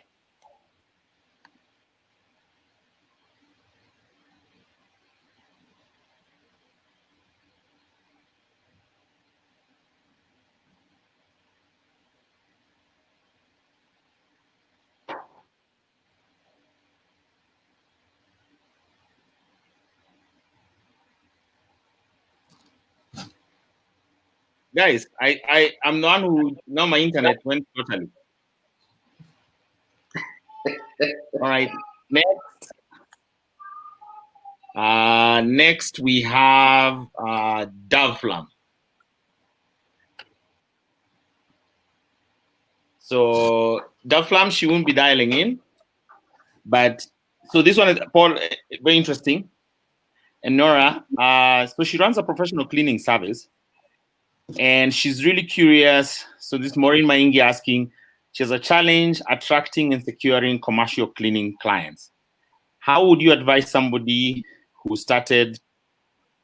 Guys, I'm the one who now my internet went totally. All right. Next we have Davlam. So Davlam, she won't be dialing in, but so this one is Paul, very interesting. And Nora, so she runs a professional cleaning service, and she's really curious. So this Maureen Maingi asking, she has a challenge attracting and securing commercial cleaning clients. How would you advise somebody who started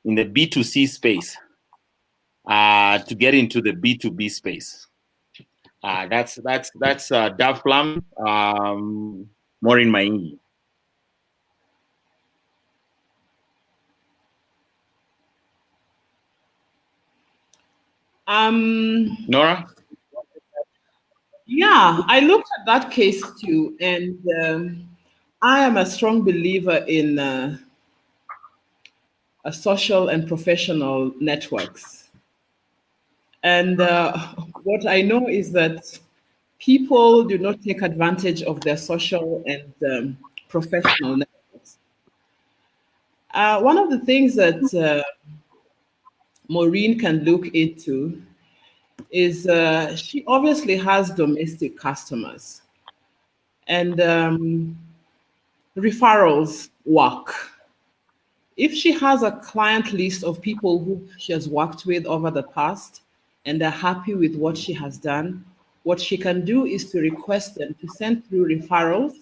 in the B2C space to get into the B2B space? That's Dav Plum, Maureen Maingi. Nora? Yeah, I looked at that case too, and I am a strong believer in social and professional networks. And what I know is that people do not take advantage of their social and professional networks. One of the things that Maureen can look into is she obviously has domestic customers, and referrals work. If she has a client list of people who she has worked with over the past and they're happy with what she has done, what she can do is to request them to send through referrals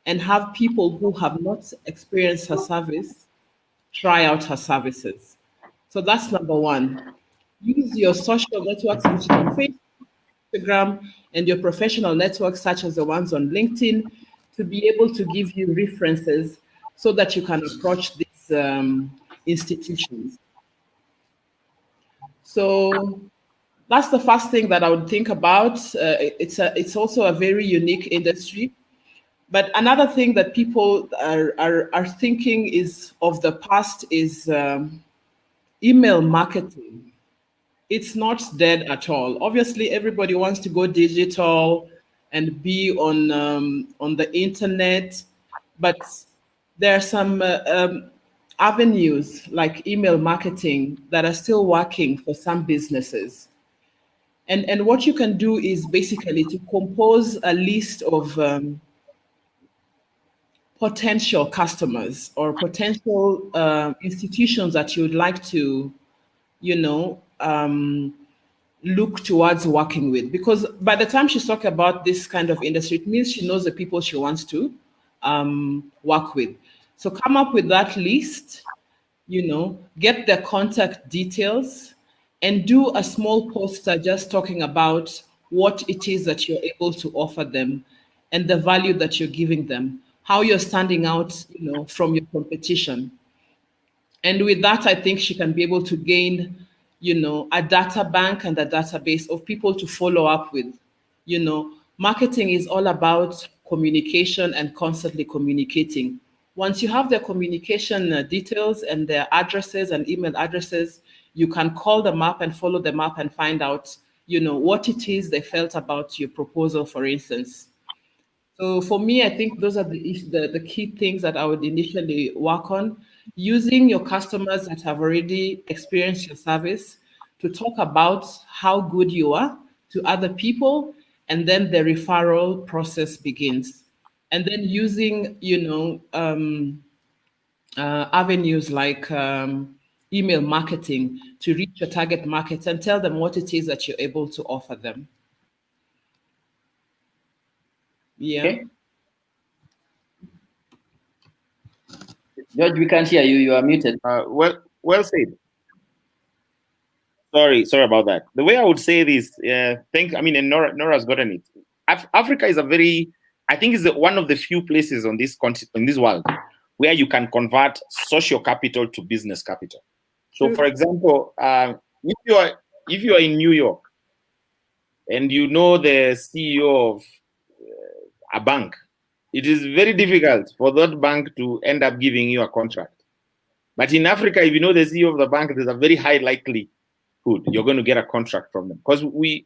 and have people who have not experienced her service try out her services. So that's number one. use your social networks, which is on Facebook, Instagram, and your professional networks, such as the ones on LinkedIn, to be able to give you references so that you can approach these institutions. So that's the first thing that I would think about. It's also a very unique industry. But another thing that people are thinking is of the past is email marketing. It's not dead at all. Obviously, everybody wants to go digital and be on the internet, but there are some avenues like email marketing that are still working for some businesses. And what you can do is basically to compose a list of potential customers or potential institutions that you would like to, you know, look towards working with. Because by the time she's talking about this kind of industry, it means she knows the people she wants to work with. So come up with that list, get their contact details and do a small poster just talking about what it is that you're able to offer them and the value that you're giving them, how you're standing out, from your competition. And with that, I think she can be able to gain, a data bank and a database of people to follow up with. Marketing is all about communication and constantly communicating. Once you have their communication details and their addresses and email addresses, you can call them up and follow them up and find out, what it is they felt about your proposal, for instance. So for me, I think those are the key things that I would initially work on. Using your customers that have already experienced your service to talk about how good you are to other people, and then the referral process begins. And then using, avenues like email marketing to reach your target markets and tell them what it is that you're able to offer them. Yeah. Okay. George, we can't hear you. You are muted. Well said. Sorry about that. The way I would say this, and Nora's gotten it. Africa is I think is one of the few places on this continent, in this world, where you can convert social capital to business capital. So, for example, if you are in New York and you know the CEO of a bank, it is very difficult for that bank to end up giving you a contract. But in Africa, if you know the CEO of the bank, there's a very high likelihood you're going to get a contract from them, because we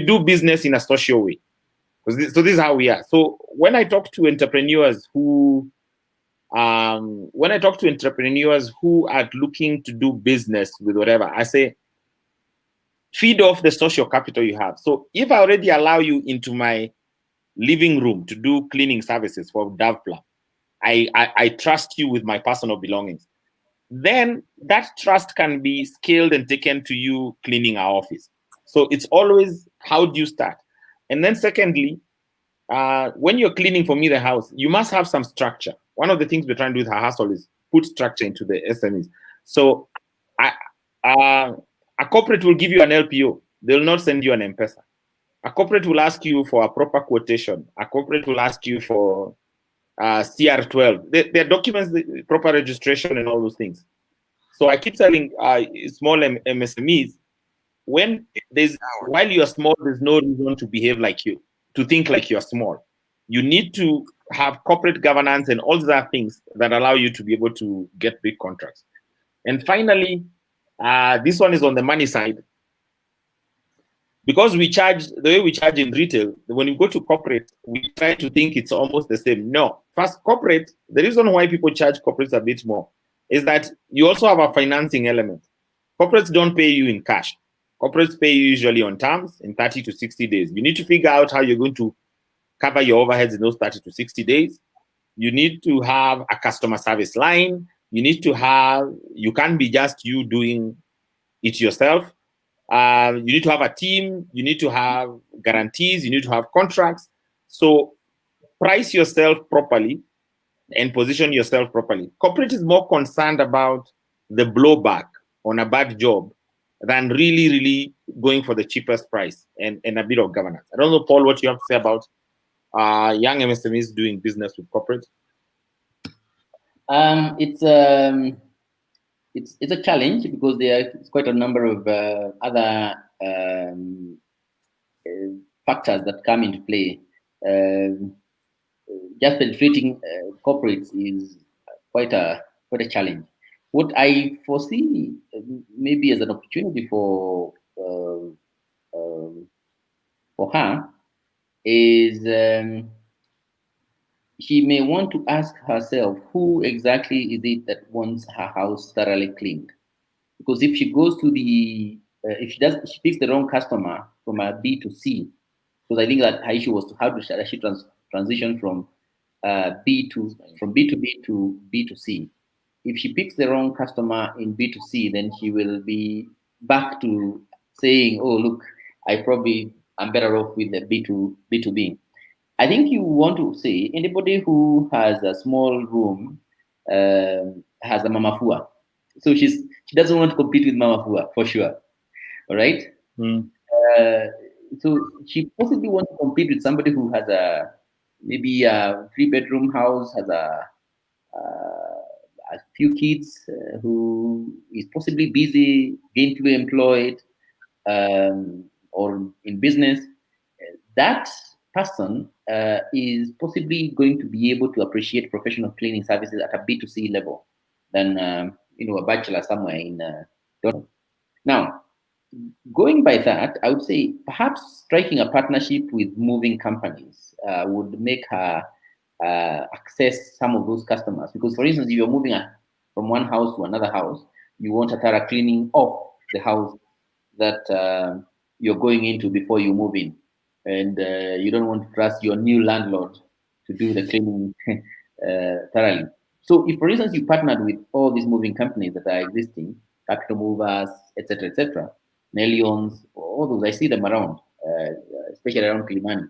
do business in a social way. So this is how we are. So when I talk to entrepreneurs who are looking to do business with whatever, I say, feed off the social capital you have. So if I already allow you into my living room to do cleaning services for Davpla, I trust you with my personal belongings. Then that trust can be scaled and taken to you cleaning our office. So it's always, how do you start? And then secondly, when you're cleaning for me the house, you must have some structure. One of the things we're trying to do with our hustle is put structure into the SMEs. So a corporate will give you an LPO. They'll not send you an M-Pesa. A corporate will ask you for a proper quotation. A corporate will ask you for CR12. Their documents, the proper registration and all those things. So I keep telling small MSMEs, while you are small, there's no reason to behave like you, to think like you're small. You need to have corporate governance and all those things that allow you to be able to get big contracts. And finally, this one is on the money side. Because the way we charge in retail, when you go to corporate, we try to think it's almost the same. No. First, corporate, the reason why people charge corporates a bit more is that you also have a financing element. Corporates don't pay you in cash. Corporates pay you usually on terms in 30 to 60 days. You need to figure out how you're going to cover your overheads in those 30 to 60 days. You need to have a customer service line. You can't be just you doing it yourself. You need to have a team. You need to have guarantees. You need to have contracts. So price yourself properly and position yourself properly. Corporate is more concerned about the blowback on a bad job than really going for the cheapest price and a bit of governance. I don't know, Paul, what you have to say about young MSMEs doing business with corporate. It's a challenge because there is quite a number of other factors that come into play. Just penetrating corporates is quite a challenge. What I foresee maybe as an opportunity for her is she may want to ask herself who exactly is it that wants her house thoroughly cleaned. Because if she goes to the if she picks the wrong customer from a B to C, because I think that her issue was to how to actually transition from B to B to B to C. If she picks the wrong customer in B to C, then she will be back to saying, "Oh, look, I'm better off with the B to B." I think you want to say anybody who has a small room has a mama fua. So she doesn't want to compete with mama fua for sure. All right. Mm. So she possibly wants to compete with somebody who has maybe a 3-bedroom house, has a few kids, who is possibly busy, gainfully employed, or in business. That person is possibly going to be able to appreciate professional cleaning services at a B2C level than a bachelor somewhere in. Now, going by that, I would say perhaps striking a partnership with moving companies would make her access some of those customers. Because, for instance, if you're moving from one house to another house, you want a thorough cleaning of the house that you're going into before you move in. And you don't want to trust your new landlord to do the cleaning thoroughly. So, if, for instance, you partnered with all these moving companies that are existing, Capital Movers, etc., Nelions, all those, I see them around, especially around Kilimani.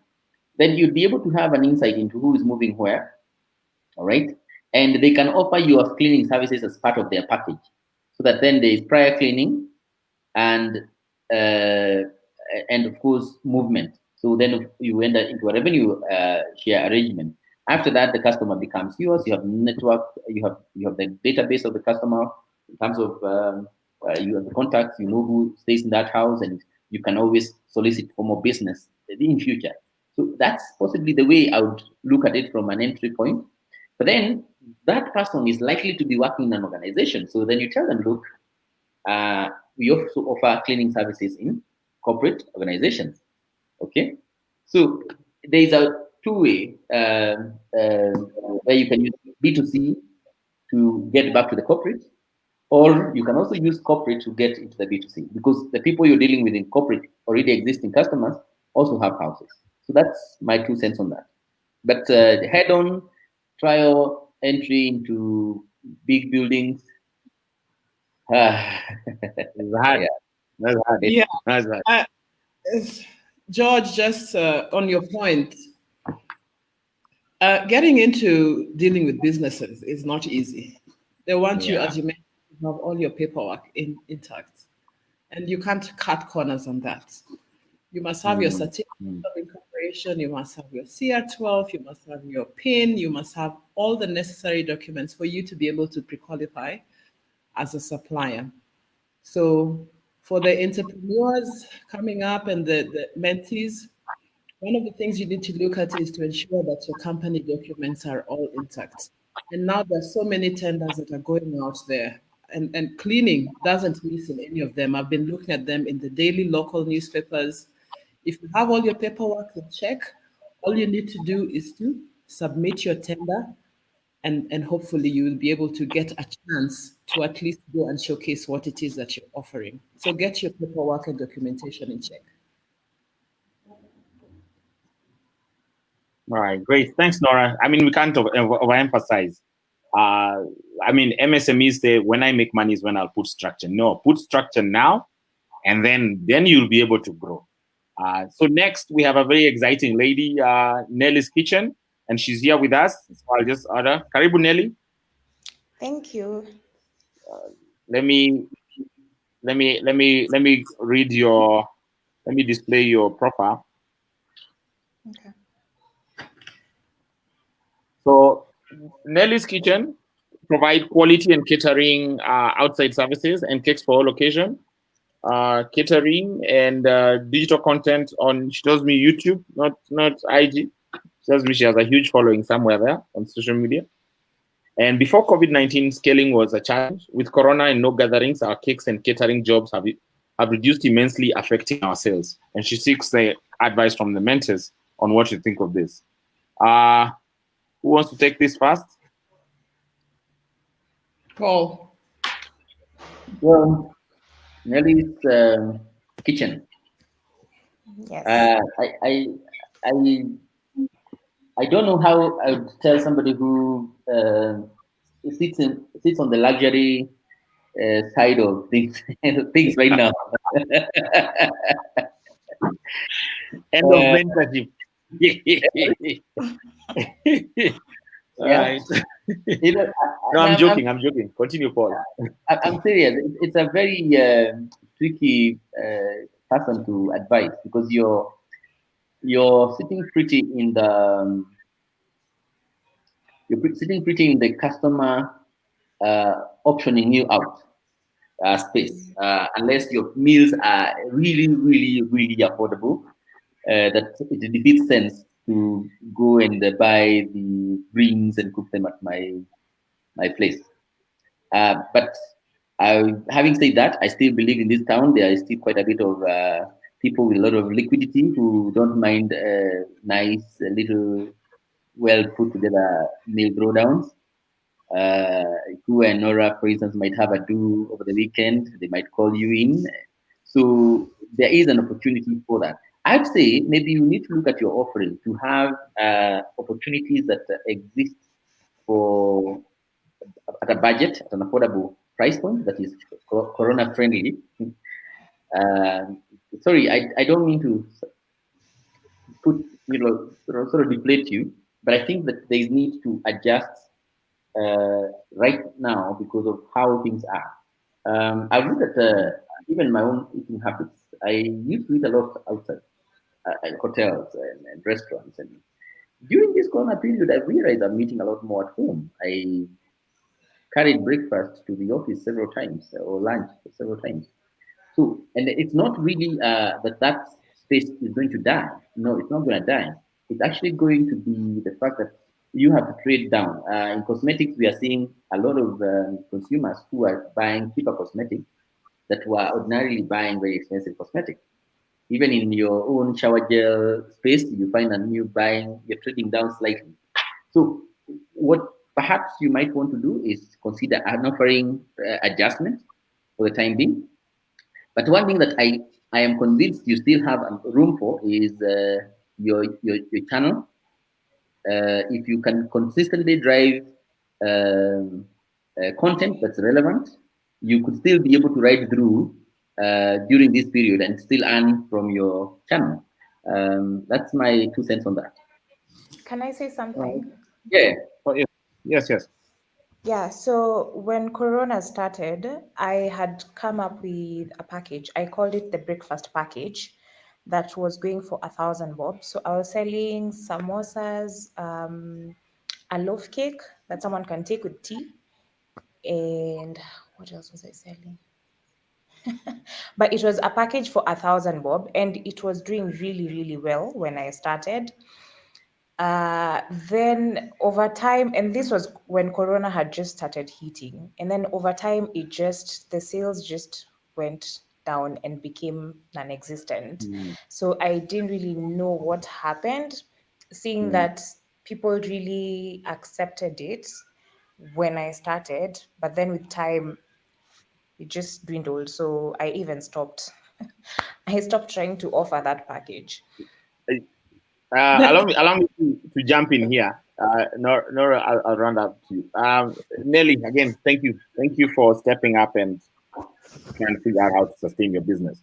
Then you'd be able to have an insight into who is moving where, all right? And they can offer you cleaning services as part of their package. So that then there is prior cleaning and of course movement. So then you end up into a revenue share arrangement. After that, the customer becomes yours. You have network. You have the database of the customer in terms of you have the contacts. You know who stays in that house, and you can always solicit for more business in future. So that's possibly the way I would look at it from an entry point. But then that person is likely to be working in an organization. So then you tell them, look, we also offer cleaning services in corporate organizations. Okay, so there is a two-way where you can use B2C to get back to the corporate, or you can also use corporate to get into the B2C, because the people you're dealing with in corporate, already existing customers, also have houses. So that's my 2 cents on that. But head-on trial entry into big buildings. That's hard. Yeah. That's hard. Yeah. That's hard. George, just on your point, getting into dealing with businesses is not easy. They want you, as you mentioned, to have all your paperwork intact, and you can't cut corners on that. You must have your certificate of incorporation, you must have your CR12, you must have your PIN, you must have all the necessary documents for you to be able to pre-qualify as a supplier. So for the entrepreneurs coming up and the mentees, one of the things you need to look at is to ensure that your company documents are all intact. And now there's so many tenders that are going out there, and cleaning doesn't miss in any of them. I've been looking at them in the daily local newspapers. If you have all your paperwork in check, all you need to do is to submit your tender, and hopefully you will be able to get a chance to at least go and showcase what it is that you're offering. So get your paperwork and documentation in check. All right, great. Thanks, Nora. I mean, we can't overemphasize. I mean, MSMEs say when I make money is when I'll put structure. No, put structure now, and then you'll be able to grow. So next, we have a very exciting lady, Nelly's Kitchen, and she's here with us. So I'll just order. Karibu, Nelly. Thank you. Let me let me read your, let me display your profile. Okay. So Nelly's Kitchen provide quality and catering outside services and cakes for all occasion. Catering and digital content on, she tells me YouTube, not IG. She tells me she has a huge following somewhere there on social media. And before COVID-19, scaling was a challenge. With Corona and no gatherings, our cakes and catering jobs have reduced immensely, affecting our sales. And she seeks the advice from the mentors on what to think of this. Who wants to take this first? Paul. Well, Nelly's kitchen. Yes. I I don't know how I would tell somebody who sits on the luxury side of things things right now. End of mentorship. All Yeah. right. You know, No, I'm joking. I'm joking. Continue, Paul. I'm serious. It's a very tricky person to advise because you're sitting pretty in the sitting pretty in the customer optioning you out space, unless your meals are really, really, really affordable. That it defeats sense to go and buy the greens and cook them at my place. But having said that, I still believe in this town there is still quite a bit of people with a lot of liquidity who don't mind nice little well put together meal throwdowns. Who and Nora, for instance, might have a do over the weekend. They might call you in. So there is an opportunity for that. I'd say maybe you need to look at your offering to have opportunities that exist for at a budget, at an affordable price point that is corona friendly. Sorry, I don't mean to put, sort of deflate you, but I think that they need to adjust right now because of how things are. I've looked at even my own eating habits. I used to eat a lot outside, in hotels and restaurants. And during this corona period, I realized I'm eating a lot more at home. I carried breakfast to the office several times or lunch several times. So, and it's not really that space is going to die. No, it's not going to die. It's actually going to be the fact that you have to trade down. In cosmetics, we are seeing a lot of consumers who are buying cheaper cosmetics that were ordinarily buying very expensive cosmetics. Even in your own shower gel space, you find a new buying, you're trading down slightly. So, what perhaps you might want to do is consider an offering adjustment for the time being. But one thing that I am convinced you still have room for is your channel. If you can consistently drive content that's relevant, you could still be able to ride through during this period and still earn from your channel. That's my 2 cents on that. Can I say something? Yeah. Oh, yes. Yeah, so when Corona started, I had come up with a package. I called it the breakfast package that was going for 1,000 bob. So I was selling samosas, a loaf cake that someone can take with tea, and what else was I selling? But it was a package for 1,000 bob, and it was doing really, really well when I started. Then over time, and this was when Corona had just started hitting, and then over time, the sales just went down and became non-existent. So I didn't really know what happened, seeing that people really accepted it when I started, but then with time, it just dwindled. So I even stopped. I stopped trying to offer that package. Allow me to jump in here. Nora, I'll round up to you. Nelly, again, thank you for stepping up and trying to figure out how to sustain your business.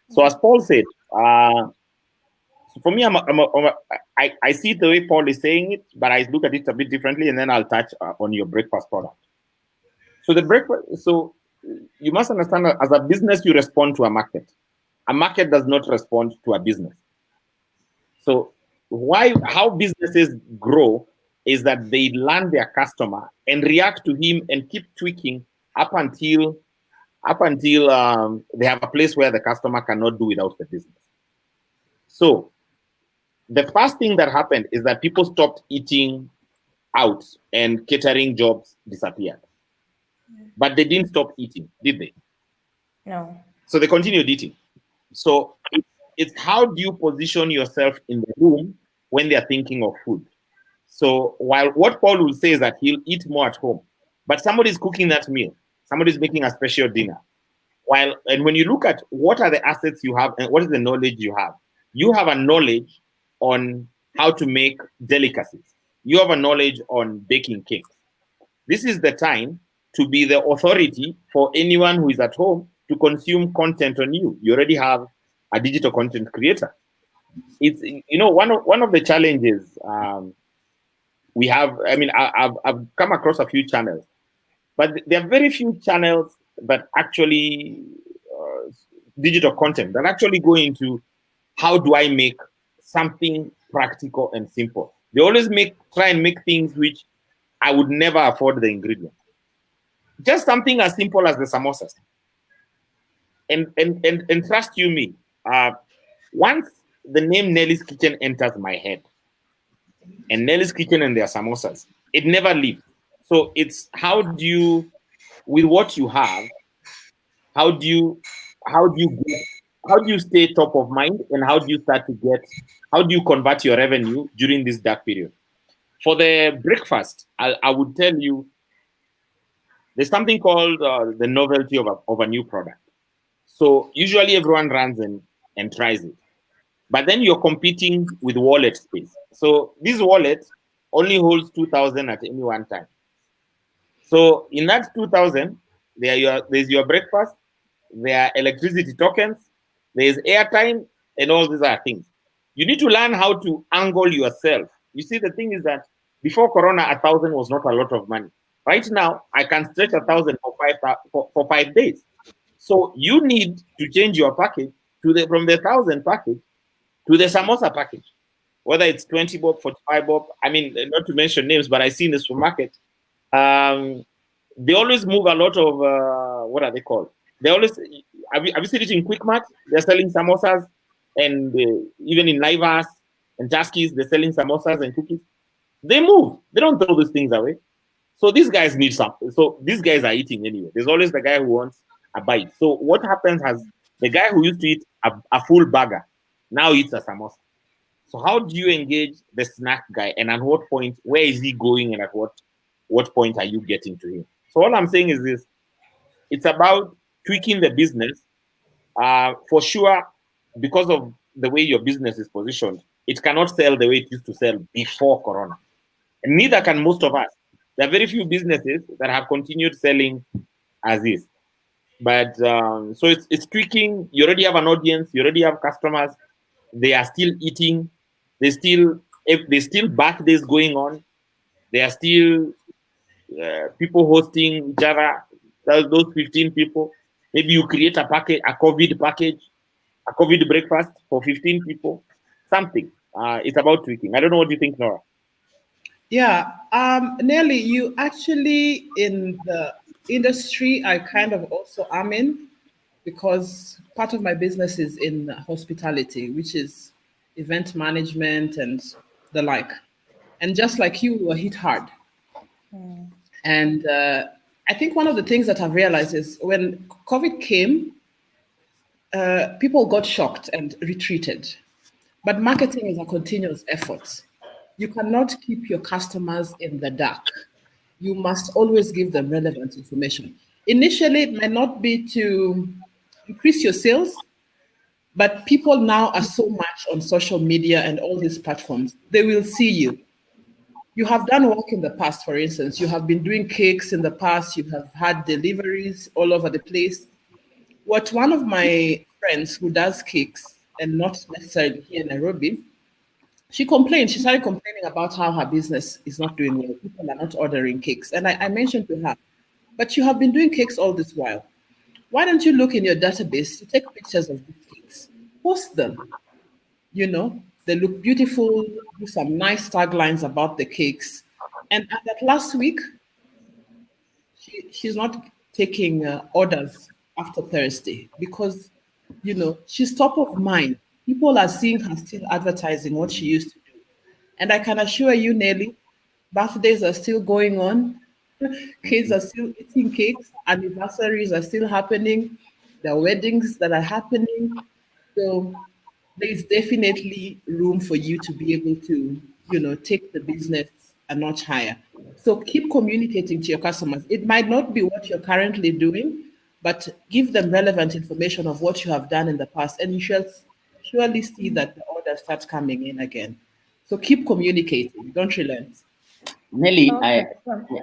So as Paul said, so for me, I see the way Paul is saying it, but I look at it a bit differently, and then I'll touch on your breakfast product. So the breakfast, so you must understand that as a business, you respond to a market. A market does not respond to a business. So how businesses grow is that they learn their customer and react to him and keep tweaking up until they have a place where the customer cannot do without the business. So the first thing that happened is that people stopped eating out and catering jobs disappeared. But they didn't stop eating, did they? No. So they continued eating. So it's how do you position yourself in the room when they're thinking of food? So while what Paul will say is that he'll eat more at home, but somebody's cooking that meal, somebody's making a special dinner. And when you look at what are the assets you have and what is the knowledge you have a knowledge on how to make delicacies. You have a knowledge on baking cakes. This is the time to be the authority for anyone who is at home to consume content on you. You already have a digital content creator. It's one of the challenges we have. I mean, I've come across a few channels, but there are very few channels that actually digital content that actually go into how do I make something practical and simple. They always try and make things which I would never afford the ingredients. Just something as simple as the samosas. And trust you me, once the name Nelly's Kitchen enters my head, and Nelly's Kitchen and their samosas, it never leaves. So it's how do you, with what you have, how do you stay top of mind, and how do you convert your revenue during this dark period? For the breakfast, I would tell you there's something called the novelty of a new product. So usually everyone runs and tries it. But then you're competing with wallet space. So this wallet only holds 2,000 at any one time. So in that 2,000, there's your breakfast, there are electricity tokens, there's airtime, and all these other things. You need to learn how to angle yourself. You see, the thing is that before Corona, 1,000 was not a lot of money. Right now, I can stretch 1,000 for 5 days. So you need to change your package from the 1,000 package to the samosa package, whether it's 20 bob, 45 bob. I mean, not to mention names, but I see in the supermarket, they always move a lot of what are they called? They always have you seen it in Quick Mart? They're selling samosas, and even in Naivas and Jaskies, they're selling samosas and cookies. They move. They don't throw these things away. So these guys need something. So these guys are eating anyway. There's always the guy who wants a bite. So what happens has the guy who used to eat a full burger now eats a samosa. So how do you engage the snack guy, and at what point, where is he going, and at what point are you getting to him? So all I'm saying is this: it's about tweaking the business. For sure, because of the way your business is positioned, it cannot sell the way it used to sell before Corona. And neither can most of us. There are very few businesses that have continued selling as is. But so it's tweaking. You already have an audience. You already have customers. They are still eating. There's still birthdays going on. There are still people hosting each other. Those 15 people. Maybe you create a package, a COVID package, a COVID breakfast for 15 people. Something. It's about tweaking. I don't know what you think, Nora. Yeah, Nelly, you actually in the industry I kind of also am in, because part of my business is in hospitality, which is event management and the like. And just like you, we were hit hard. And I think one of the things that I've realized is when COVID came, people got shocked and retreated. But marketing is a continuous effort. You cannot keep your customers in the dark. You must always give them relevant information. Initially, it might not be to increase your sales, but people now are so much on social media and all these platforms, they will see you. You have done work in the past, for instance. You have been doing cakes in the past. You have had deliveries all over the place. What one of my friends who does cakes, and not necessarily here in Nairobi, she complained. She started complaining about how her business is not doing well. People are not ordering cakes. And I mentioned to her, but you have been doing cakes all this while. Why don't you look in your database, you take pictures of these cakes, post them, they look beautiful, do some nice taglines about the cakes. And as that last week, she's not taking orders after Thursday because, she's top of mind. People are seeing her still advertising what she used to do. And I can assure you, Nelly, birthdays are still going on. Kids are still eating cakes. Anniversaries are still happening. There are weddings that are happening. So there is definitely room for you to be able to, take the business a notch higher. So keep communicating to your customers. It might not be what you're currently doing, but give them relevant information of what you have done in the past, and you shall surely see that the order starts coming in again. So keep communicating. Don't relent. Nelly, Okay.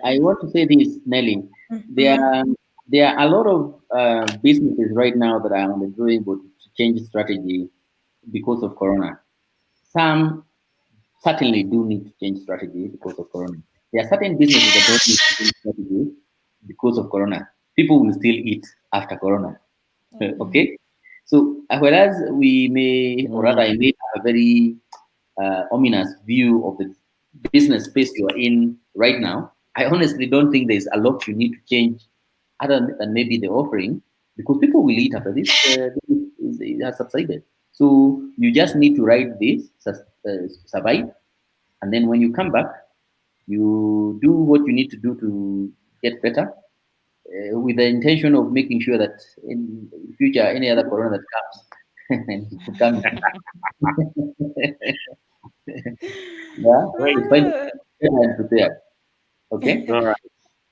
I want to say this, Nelly. There Mhm. are, there are a lot of businesses right now that are on the drawing board to change strategy because of Corona. Some certainly do need to change strategy because of Corona. There are certain businesses that don't need to change strategy because of Corona. People will still eat after Corona. Okay? So, whereas we may, or rather, I may have a very ominous view of the business space you are in right now, I honestly don't think there's a lot you need to change other than maybe the offering because people will eat after this has subsided. So you just need to ride this, survive, and then when you come back, you do what you need to do to get better with the intention of making sure that in future any other corona that comes and it comes yeah Great. you find it and prepared. Okay. All right.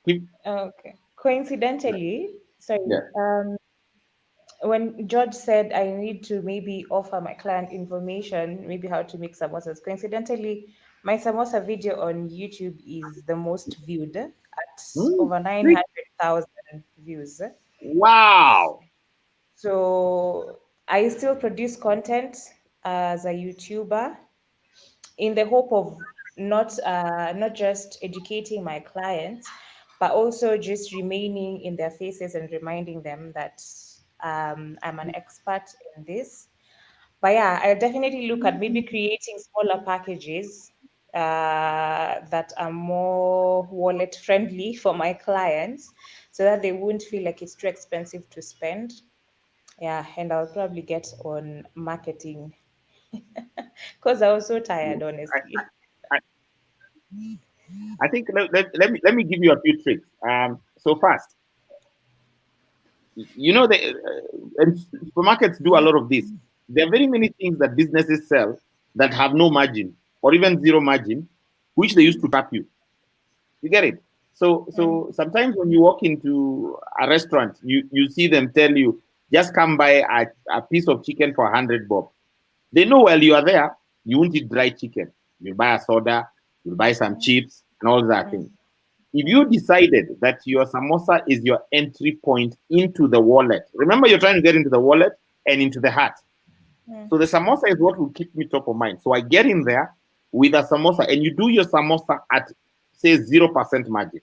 Keep, Okay. Coincidentally, sorry, Yeah. when George said I need to maybe offer my client information, maybe how to make samosas, coincidentally, my samosa video on YouTube is the most viewed at over great. 900,000 views. Wow. So I still produce content as a YouTuber in the hope of not just educating my clients, but also just remaining in their faces and reminding them that I'm an expert in this. But yeah, I definitely look at maybe creating smaller packages that are more wallet friendly for my clients, so that they won't feel like it's too expensive to spend. Yeah, and I'll probably get on marketing because I was so tired, I, honestly. I, I think let me give you a few tricks. So fast, the and supermarkets do a lot of this. There are very many things that businesses sell that have no margin or even zero margin, which they used to tap you. You get it? So sometimes when you walk into a restaurant, you see them tell you just come buy a piece of chicken for 100 bob. They know while you are there, you won't eat dry chicken. You'll buy a soda, you'll buy some chips, and all that things. If you decided that your samosa is your entry point into the wallet, remember you're trying to get into the wallet and into the heart. So the samosa is what will keep me top of mind. So I get in there with a samosa, and you do your samosa at say 0% margin.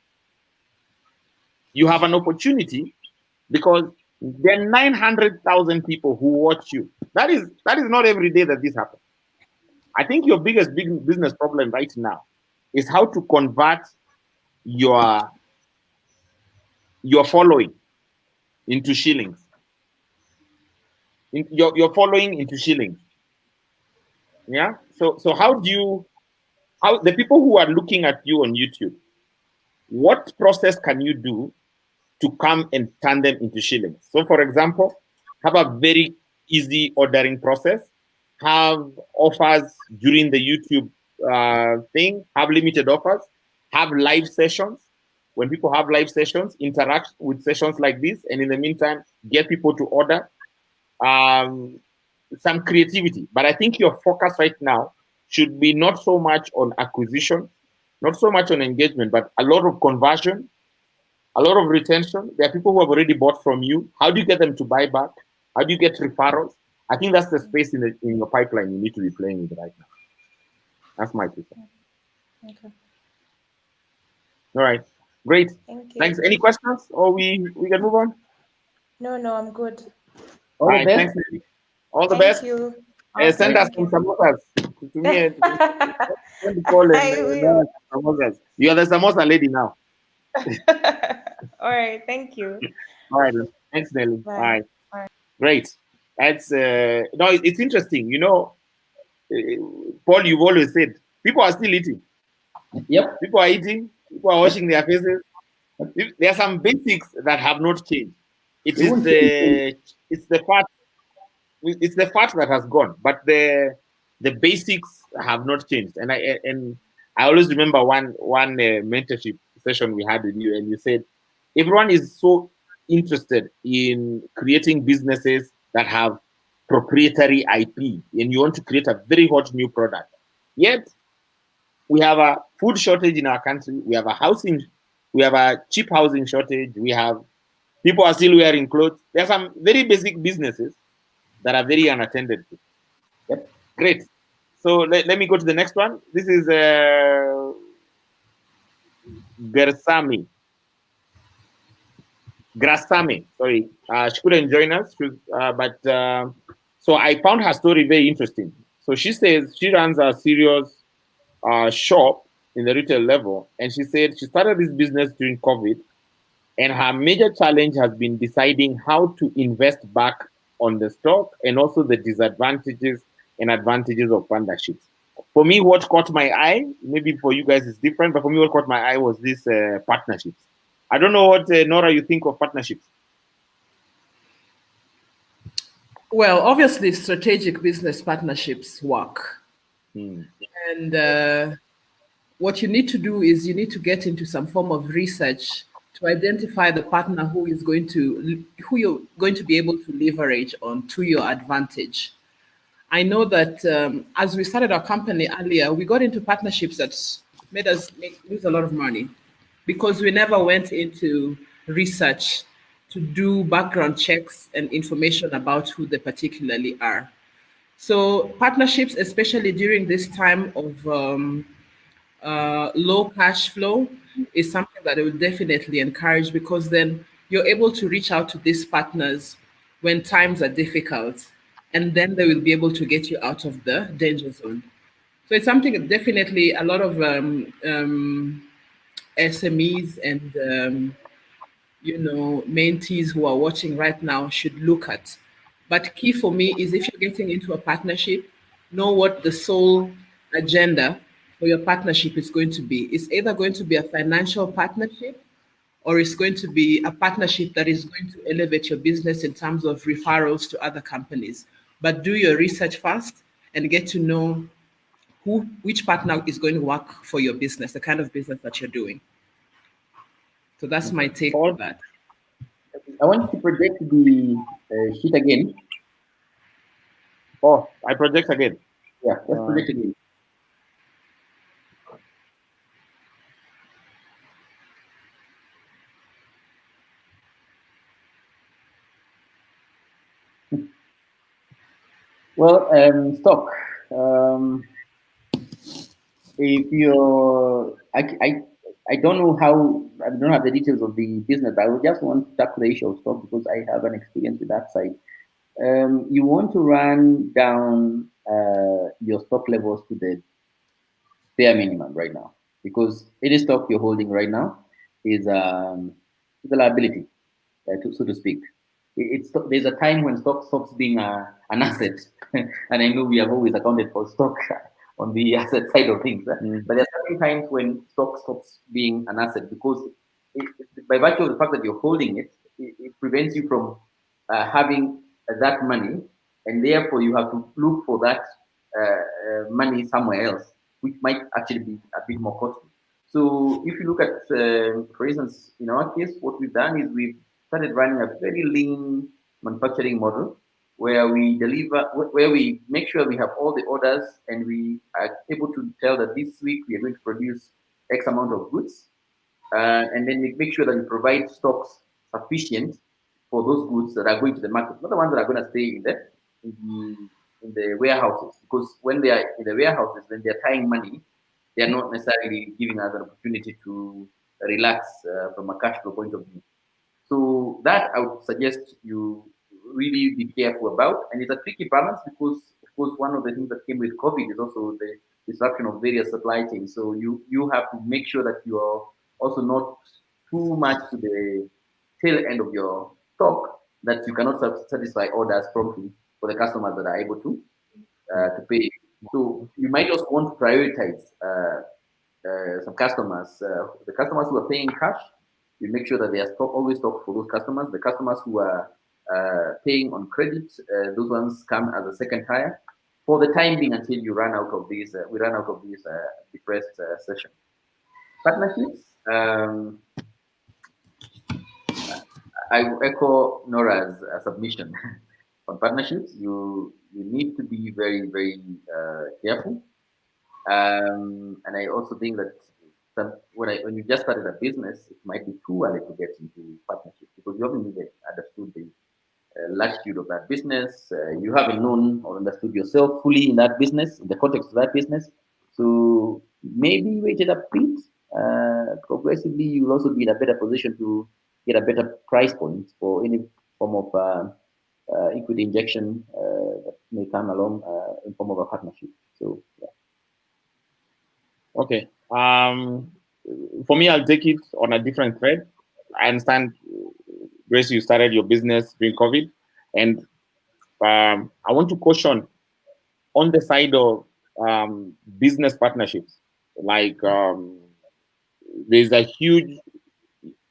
You have an opportunity because there are 900,000 people who watch you. That is not every day that this happens. I think your biggest big business problem right now is how to convert your your following into shillings. Your following into shillings. Yeah. So how the people who are looking at you on YouTube, what process can you do to come and turn them into shillings? So for example, have a very easy ordering process, have offers during the YouTube thing, have limited offers, have live sessions. When people have live sessions, interact with sessions like this, and in the meantime, get people to order. Um, some creativity. But I think your focus right now should be not so much on acquisition, not so much on engagement, but a lot of conversion, a lot of retention. There are people who have already bought from you. How do you get them to buy back? How do you get referrals? I think that's the space in your pipeline you need to be playing with right now. That's my pick. Okay. All right, great. Thank you. Thanks. Any questions, or we can move on? No, I'm good. All All the right, best. thanks, Nelly. All the Thank best. you. Okay, Send us thank some you. samosas to me. Send the call and I will. samosas. You are the samosa lady now. All right, thank you. All right, then. Thanks, Nelly. All Bye. right, great. That's no, it's interesting. You know, Paul, you've always said people are still eating. Yep. People are eating. People are Yep. washing their faces. There are some basics that have not changed. It They is won't change. the fat that has gone, but the basics have not changed. And I always remember one mentorship session we had with you, and you said everyone is so interested in creating businesses that have proprietary IP, and you want to create a very hot new product. Yet we have a food shortage in our country. We have a cheap housing shortage. We have people are still wearing clothes. There are some very basic businesses that are very unattended to. Yep. Great. So let me go to the next one. This is Gersami. Grasame. Sorry. She couldn't join us. But so I found her story very interesting. So she says she runs a serious shop in the retail level. And she said she started this business during COVID. And her major challenge has been deciding how to invest back on the stock and also the disadvantages and advantages of partnerships. For me, what caught my eye, maybe for you guys is different, but for me, what caught my eye was this partnerships. I don't know what, Nora, you think of partnerships. Well, obviously, strategic business partnerships work. Hmm. And what you need to do is you need to get into some form of research to identify the partner who you're going to be able to leverage on to your advantage. I know that as we started our company earlier, we got into partnerships that made us lose a lot of money because we never went into research to do background checks and information about who they particularly are. So partnerships, especially during this time of low cash flow, is something that I will definitely encourage because then you're able to reach out to these partners when times are difficult, and then they will be able to get you out of the danger zone. So it's something that definitely a lot of SMEs and mentees who are watching right now should look at. But key for me is if you're getting into a partnership, know what the sole agenda for your partnership is going to be. It's either going to be a financial partnership or it's going to be a partnership that is going to elevate your business in terms of referrals to other companies. But do your research first and get to know which partner is going to work for your business, the kind of business that you're doing. So that's my take on Paul? that. I want to project the sheet again. Oh, I project again. Yeah, let's project again. Well, stock. Um, if you're, I don't know how, I don't have the details of the business, but I would just want to tackle the issue of stock because I have an experience with that side. You want to run down your stock levels to the bare minimum right now because any stock you're holding right now is a liability, so to speak. There's a time when stock stops being an asset, and I know we have always accounted for stock on the asset side of things, but there are certain times when stock stops being an asset because by virtue of the fact that you're holding it, it prevents you from having that money, and therefore you have to look for that money somewhere else, which might actually be a bit more costly. So if you look at, for instance, in our case, what we've done is we've started running a very lean manufacturing model where we deliver, where we make sure we have all the orders and we are able to tell that this week we are going to produce X amount of goods. And then we make sure that we provide stocks sufficient for those goods that are going to the market, not the ones that are going to stay in the warehouses. Because when they are in the warehouses, when they are tying money, they are not necessarily giving us an opportunity to relax from a cash flow point of view. So So that I would suggest you really be careful about. And it's a tricky balance because, of course, one of the things that came with COVID is also the disruption of various supply chains. So you have to make sure that you are also not too much to the tail end of your stock that you cannot satisfy orders promptly for the customers that are able to pay. So you might also want to prioritize some customers. The customers who are paying cash, you make sure that they are always stock for those customers. The customers who are paying on credit, those ones come as a second tier for the time being until you run out of these. We run out of these depressed session. Partnerships. I echo Nora's submission on partnerships. You need to be very careful. And I also think that when you just started a business, it might be too early to get into partnerships because you haven't really understood the latitude of that business. You haven't known or understood yourself fully in that business, in the context of that business. So maybe wait it a bit. Progressively, you'll also be in a better position to get a better price point for any form of equity injection that may come along in form of a partnership. So, yeah. Okay. For me, I'll take it on a different thread. I understand, Grace, you started your business during COVID, and I want to caution on the side of business partnerships. Like there's a huge.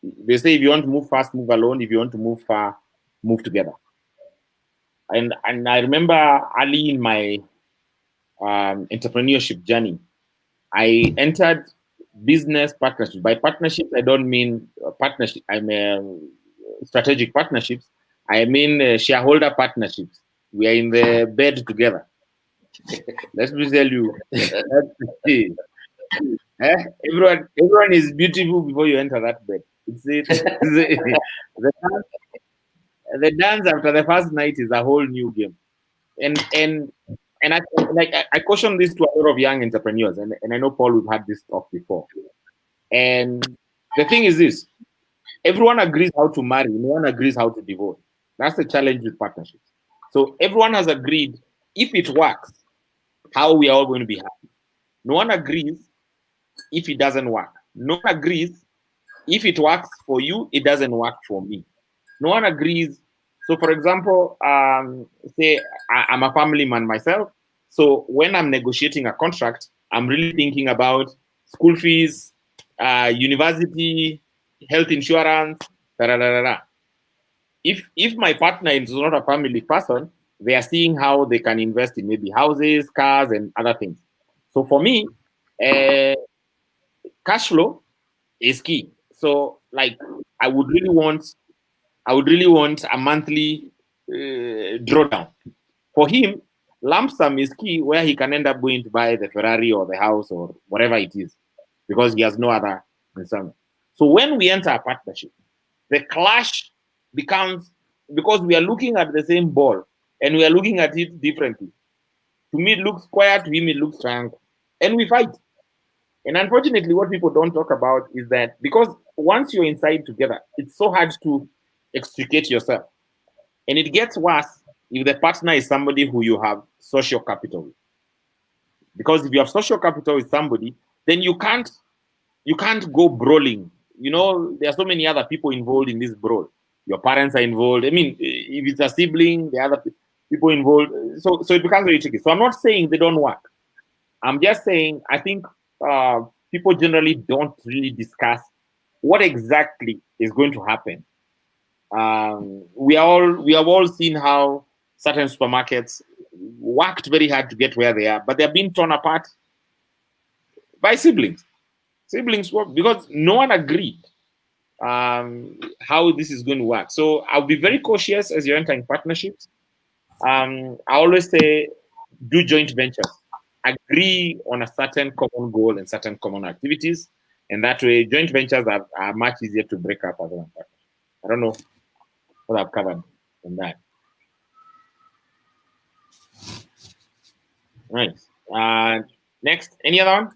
They say if you want to move fast, move alone. If you want to move far, move together. And I remember early in my entrepreneurship journey, I entered business partnerships. By partnerships, I don't mean partnership. I mean strategic partnerships. I mean shareholder partnerships. We are in the bed together. Let me tell you, everyone is beautiful before you enter that bed. The dance after the first night is a whole new game. And I caution this to a lot of young entrepreneurs, and I know Paul, we've had this talk before. And the thing is this: everyone agrees how to marry, no one agrees how to divorce. That's the challenge with partnerships. So everyone has agreed if it works, how we are all going to be happy. No one agrees if it doesn't work. No one agrees if it works for you, it doesn't work for me. No one agrees. So, for example, say I'm a family man myself. So when I'm negotiating a contract, I'm really thinking about school fees, university, health insurance, da, da, da, da, da. If my partner is not a family person, they are seeing how they can invest in maybe houses, cars, and other things. So for me, cash flow is key. So like I would really want a monthly drawdown. For him, lump sum is key where he can end up going to buy the Ferrari or the house or whatever it is because he has no other concern. So when we enter a partnership, the clash becomes because we are looking at the same ball and we are looking at it differently. To me, it looks square, to him, it looks triangle. And we fight. And unfortunately, what people don't talk about is that because once you're inside together, it's so hard to extricate yourself. And it gets worse if the partner is somebody who you have social capital with. Because if you have social capital with somebody, then you can't go brawling. You know, there are so many other people involved in this brawl. Your parents are involved. I mean, if it's a sibling, the other people involved. So it becomes very tricky. So I'm not saying they don't work. I'm just saying I think people generally don't really discuss what exactly is going to happen. We have all seen how certain supermarkets worked very hard to get where they are, but they're being torn apart by siblings. Siblings work because no one agreed how this is going to work. So I'll be very cautious as you're entering partnerships. I always say do joint ventures. Agree on a certain common goal and certain common activities. And that way, joint ventures are much easier to break up as one partner. I don't know what I've covered on that. Nice. Next, any other one?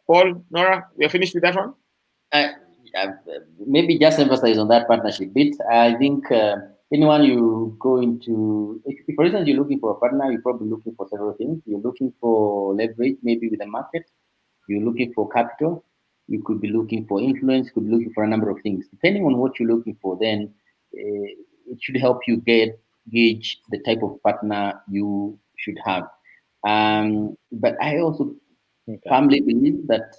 Paul, Nora, we are finished with that one? maybe just emphasize on that partnership bit. I think anyone you go into, if, for instance, you're looking for a partner, you're probably looking for several things. You're looking for leverage, maybe with the market. You're looking for capital. You could be looking for influence. You could be looking for a number of things. Depending on what you're looking for, then it should help you gauge the type of partner you should have. But I also firmly believe that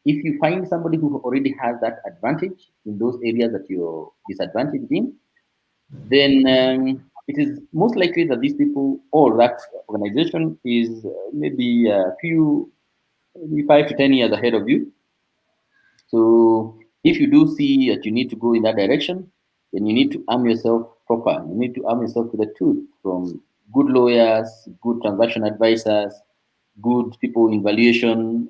if you find somebody who already has that advantage in those areas that you're disadvantaged in, then it is most likely that these people or that organization is maybe a few, maybe 5 to 10 years ahead of you. So if you do see that you need to go in that direction, then you need to arm yourself proper. You need to arm yourself to the tooth from good lawyers, good transaction advisors, good people in valuation,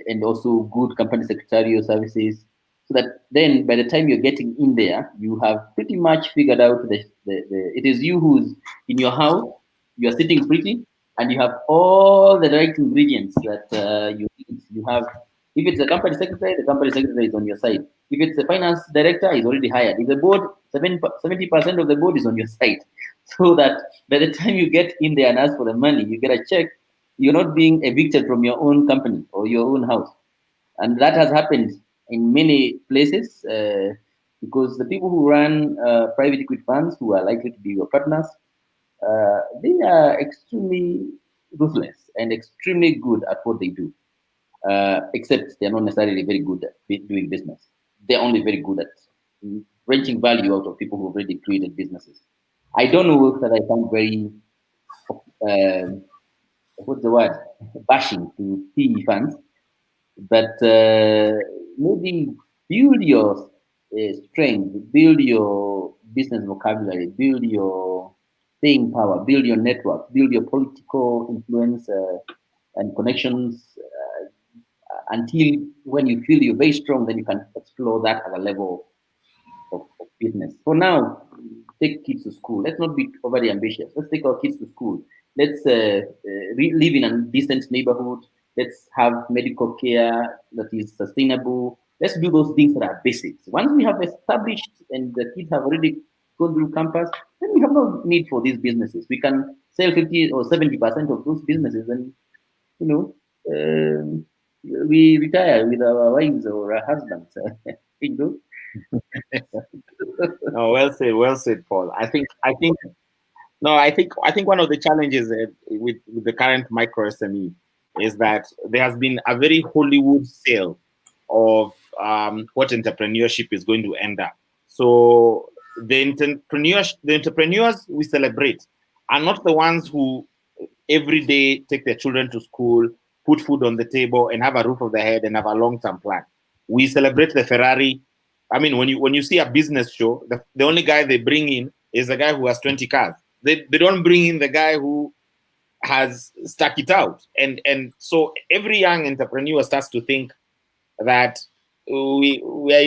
and also good company secretarial services. So that then by the time you're getting in there, you have pretty much figured out it is you who's in your house, you're sitting pretty, and you have all the right ingredients that you need. You have, if it's a company secretary, the company secretary is on your side. If it's the finance director, he's already hired. If the board, 70% of the board is on your side. So that by the time you get in there and ask for the money, you get a check, you're not being evicted from your own company or your own house. And that has happened in many places because the people who run private equity funds, who are likely to be your partners, they are extremely ruthless and extremely good at what they do, except they're not necessarily very good at doing business. They're only very good at wrenching value out of people who've already created businesses. I don't know that I sound very, what's the word, bashing to PE funds, but maybe build your strength, build your business vocabulary, build your staying power, build your network, build your political influence and connections until when you feel you're very strong, then you can explore that at a level of business. For now, take kids to school. Let's not be overly ambitious. Let's take our kids to school. Let's live in a decent neighborhood. Let's have medical care that is sustainable. Let's do those things that are basics. Once we have established and the kids have already gone through campus, then we have no need for these businesses. We can sell 50 or 70% of those businesses and, you know, we retire with our wives or our husbands. you know, No, well said, Paul. I think one of the challenges with the current micro SME is that there has been a very Hollywood sale of what entrepreneurship is going to end up. So the entrepreneurs we celebrate are not the ones who every day take their children to school, put food on the table, and have a roof over their head and have a long-term plan. We celebrate the Ferrari. I mean, when you see a business show, the only guy they bring in is the guy who has 20 cars. They don't bring in the guy who has stuck it out. And so every young entrepreneur starts to think that we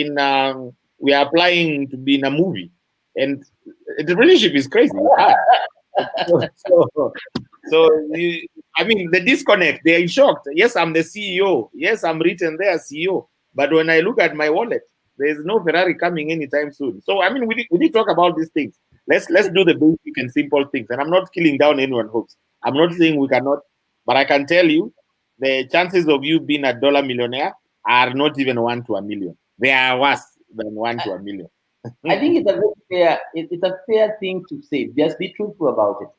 are applying to be in a movie, and the relationship is crazy. I mean, the disconnect, they are shocked. Yes, I'm the CEO. Yes, I'm written there as CEO. But when I look at my wallet, there's no Ferrari coming anytime soon. So, I mean, we need to talk about these things. Let's do the basic and simple things. And I'm not killing down anyone's hopes. I'm not saying we cannot, but I can tell you the chances of you being a dollar millionaire are not even 1 to a million. They are worse than 1 to a million. I think it's a very fair. It's a fair thing to say. Just be truthful about it.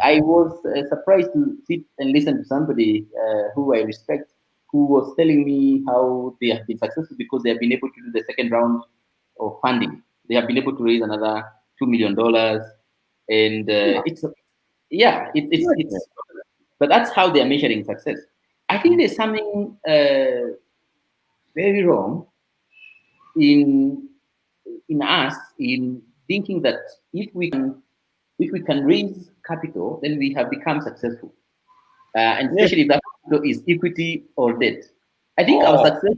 I was surprised to sit and listen to somebody who I respect, who was telling me how they have been successful because they have been able to do the second round of funding. They have been able to raise another $2 million, and it's. But that's how they are measuring success. I think there's something very wrong in us in thinking that if we can raise capital, then we have become successful, and especially if that capital is equity or debt. I think our success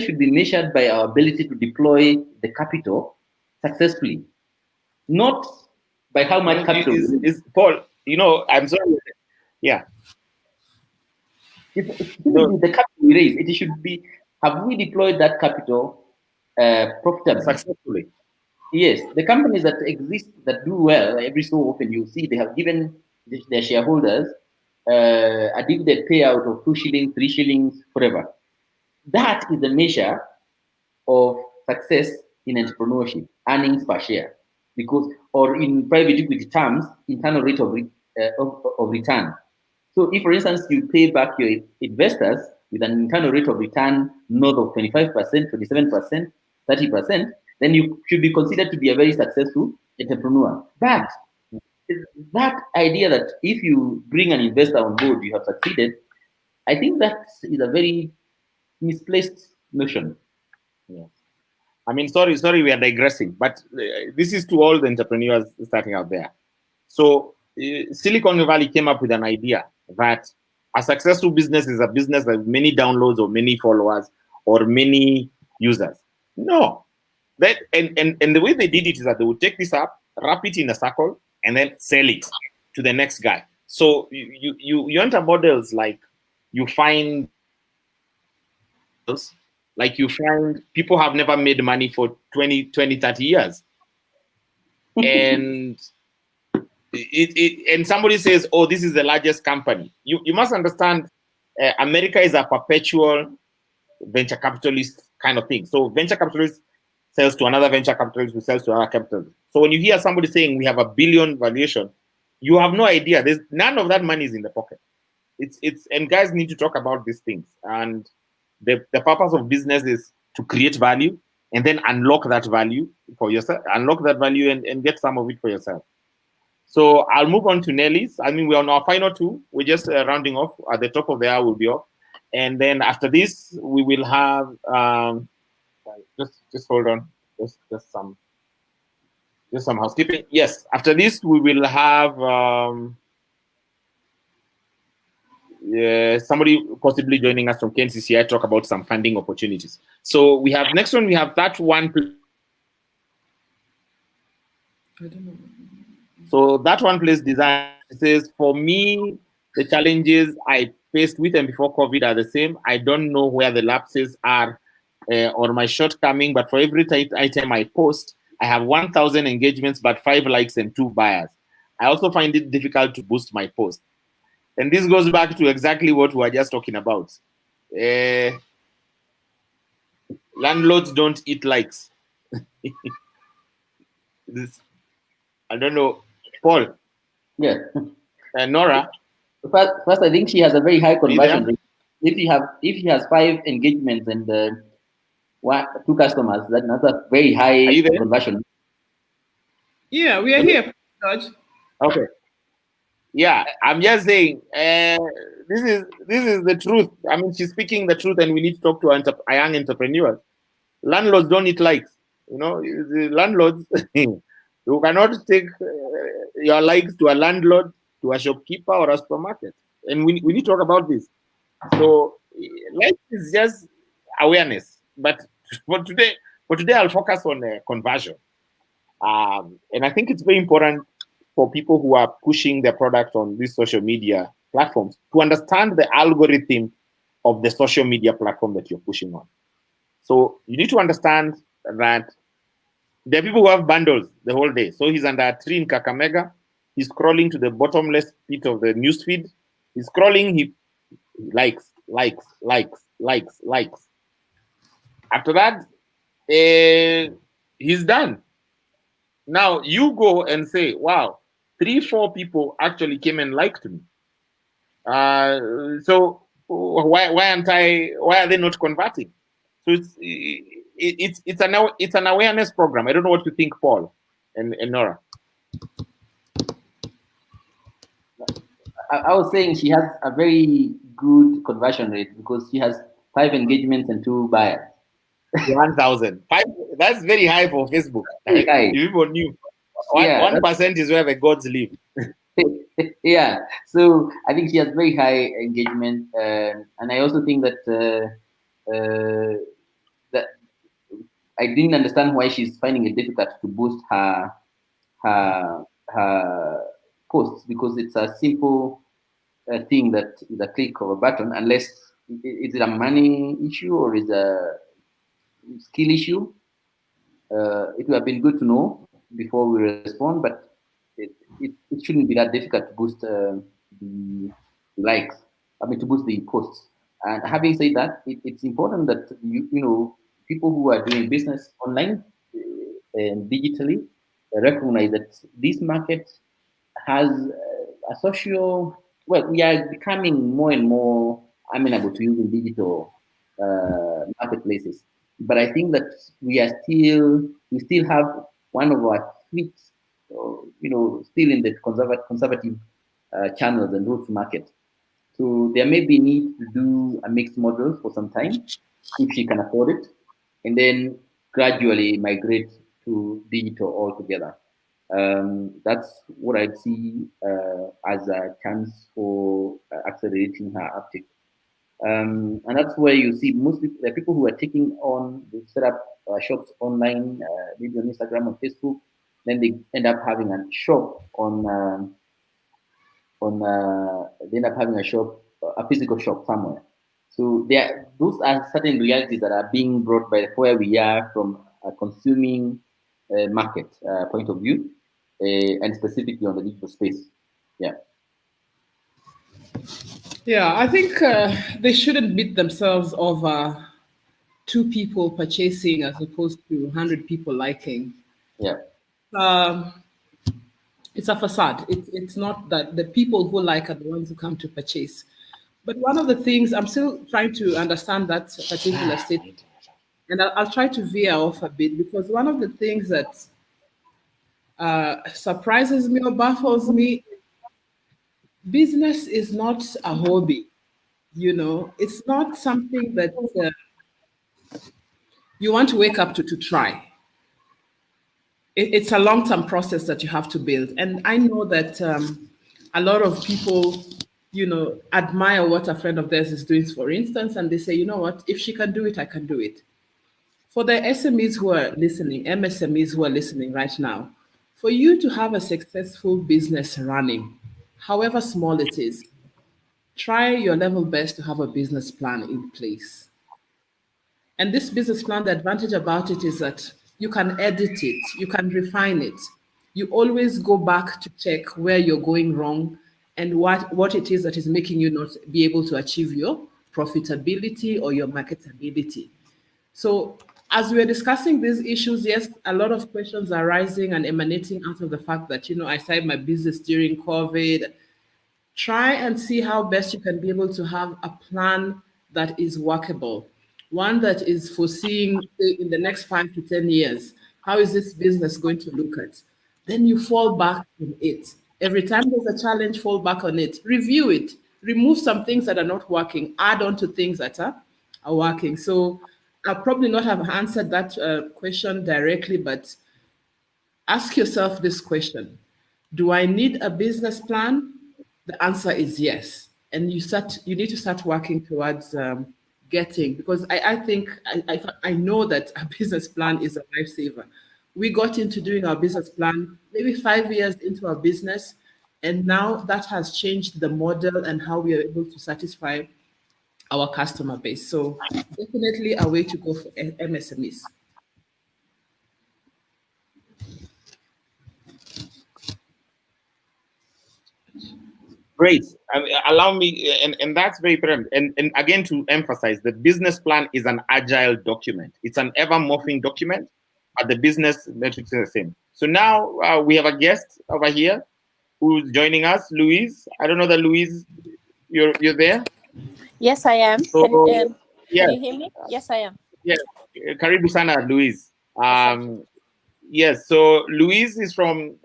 should be measured by our ability to deploy the capital successfully, not by how much capital. Is Paul? I'm sorry. Yeah. it shouldn't be the capital we raise. It should be, have we deployed that capital profitably? Successfully. Yes, the companies that exist that do well, every so often you see they have given their shareholders a dividend payout of 2 shillings, 3 shillings, whatever. That is a measure of success in entrepreneurship, earnings per share, because, or in private equity terms, internal rate of return. So, if for instance you pay back your investors with an internal rate of return north of 25%, 27%, 30%, then you should be considered to be a very successful entrepreneur. But that idea that if you bring an investor on board, you have succeeded, I think that is a very misplaced notion. Yeah. I mean, sorry, we are digressing, but this is to all the entrepreneurs starting out there. So Silicon Valley came up with an idea that a successful business is a business that has many downloads or many followers or many users. No. And the way they did it is that they would take this up, wrap it in a circle, and then sell it to the next guy. So you enter models like you find people have never made money for 20, 30 years. And and somebody says, oh, this is the largest company. You must understand, America is a perpetual venture capitalist kind of thing. So venture capitalist sells to another venture capitalist who sells to another capitalist. So when you hear somebody saying we have $1 billion valuation, you have no idea. There's none of that money is in the pocket. And guys need to talk about these things. And the purpose of business is to create value and then unlock that value for yourself, and get some of it for yourself. So I'll move on to Nelly's. I mean, we're on our final two. We're just rounding off. At the top of the hour, we'll be off. And then after this, we will have, just hold on. Just some housekeeping. Yes, after this, we will have somebody possibly joining us from KNCCI talk about some funding opportunities. So we have, next one, we have that one. I don't know. So that one place design says, for me, the challenges I faced with and before COVID are the same. I don't know where the lapses are or my shortcoming, but for every item I post, I have 1,000 engagements, but 5 likes and 2 buyers. I also find it difficult to boost my post. And this goes back to exactly what we were just talking about. Landlords don't eat likes. I don't know. Paul. Yeah. Nora. First, I think she has a very high conversion rate. If he has 5 engagements and 2 customers, that's a very high conversion. Yeah, we are here, George. Okay. Yeah, I'm just saying, this is the truth. I mean, she's speaking the truth, and we need to talk to a young entrepreneurs. Landlords don't eat likes. The landlords, you cannot take your likes to a landlord, to a shopkeeper, or a supermarket. And we need to talk about this. So, likes is just awareness. But for today, I'll focus on conversion. And I think it's very important for people who are pushing their product on these social media platforms to understand the algorithm of the social media platform that you're pushing on. So you need to understand that there are people who have bundles the whole day. So he's under a tree in Kakamega. He's scrolling to the bottomless pit of the newsfeed. He's scrolling, he likes. After that, he's done. Now you go and say, wow, 3-4 people actually came and liked me. So why are they not converting? So it's an awareness program. I don't know what you think, Paul and Nora. I was saying she has a very good conversion rate because she has 5 engagements and 2 buyers. 1,000. That's very high for Facebook. Very high. People knew. 1% is where the gods live. Yeah. So I think she has very high engagement, and I also think that that I didn't understand why she's finding it difficult to boost her posts, because it's a simple thing that is a click of a button, unless is it a money issue or is a skill issue. It would have been good to know before we respond, but it shouldn't be that difficult to boost the likes. I mean, to boost the posts. And having said that, it's important that you know people who are doing business online and digitally recognize that this market has a social. Well, we are becoming more and more amenable to using digital marketplaces. But I think that we still have one of our feet, still in the conservative channels and route to market. So there may be need to do a mixed model for some time if she can afford it, and then gradually migrate to digital altogether. That's what I see as a chance for accelerating her uptake. And that's where you see mostly the people who are taking on, they set up shops online, maybe on Instagram or Facebook, then they end up having a shop they end up having a physical shop somewhere. So those are certain realities that are being brought by where we are from a consuming market point of view, and specifically on the digital space. Yeah. Yeah, I think they shouldn't beat themselves over two people purchasing as opposed to 100 people liking. Yeah. Um, it's a facade. It's not that the people who like are the ones who come to purchase. But one of the things I'm still trying to understand that particular state, and I'll try to veer off a bit because one of the things that surprises me or baffles me, business is not a hobby. It's not something that you want to wake up to try. It's a long-term process that you have to build. And I know that a lot of people, admire what a friend of theirs is doing, for instance, and they say, you know what, if she can do it, I can do it. For the SMEs who are listening, MSMEs who are listening right now, for you to have a successful business running, however small it is, try your level best to have a business plan in place. And this business plan, the advantage about it is that you can edit it, you can refine it. You always go back to check where you're going wrong and what it is that is making you not be able to achieve your profitability or your marketability. So, as we are discussing these issues, yes, a lot of questions are rising and emanating out of the fact that, I started my business during COVID. Try and see how best you can be able to have a plan that is workable, one that is foreseeing say, in the next 5 to 10 years. How is this business going to look at? Then you fall back on it. Every time there's a challenge, fall back on it. Review it. Remove some things that are not working. Add on to things that are working. So I'll probably not have answered that question directly, but ask yourself this question. Do I need a business plan? The answer is yes. And you need to start working towards getting, because I think, I know that a business plan is a lifesaver. We got into doing our business plan maybe 5 years into our business, and now that has changed the model and how we are able to satisfy our customer base. So definitely a way to go for MSMEs. Great. Allow me, and that's very important. And again, to emphasize, the business plan is an agile document. It's an ever morphing document, but the business metrics are the same. So now we have a guest over here who's joining us, Louise. I don't know that Louise, you're there. Yes, I am. So, yeah, can you hear me? Yes, I am. yeah. Karibu sana, Louise. Yes. So Louise is from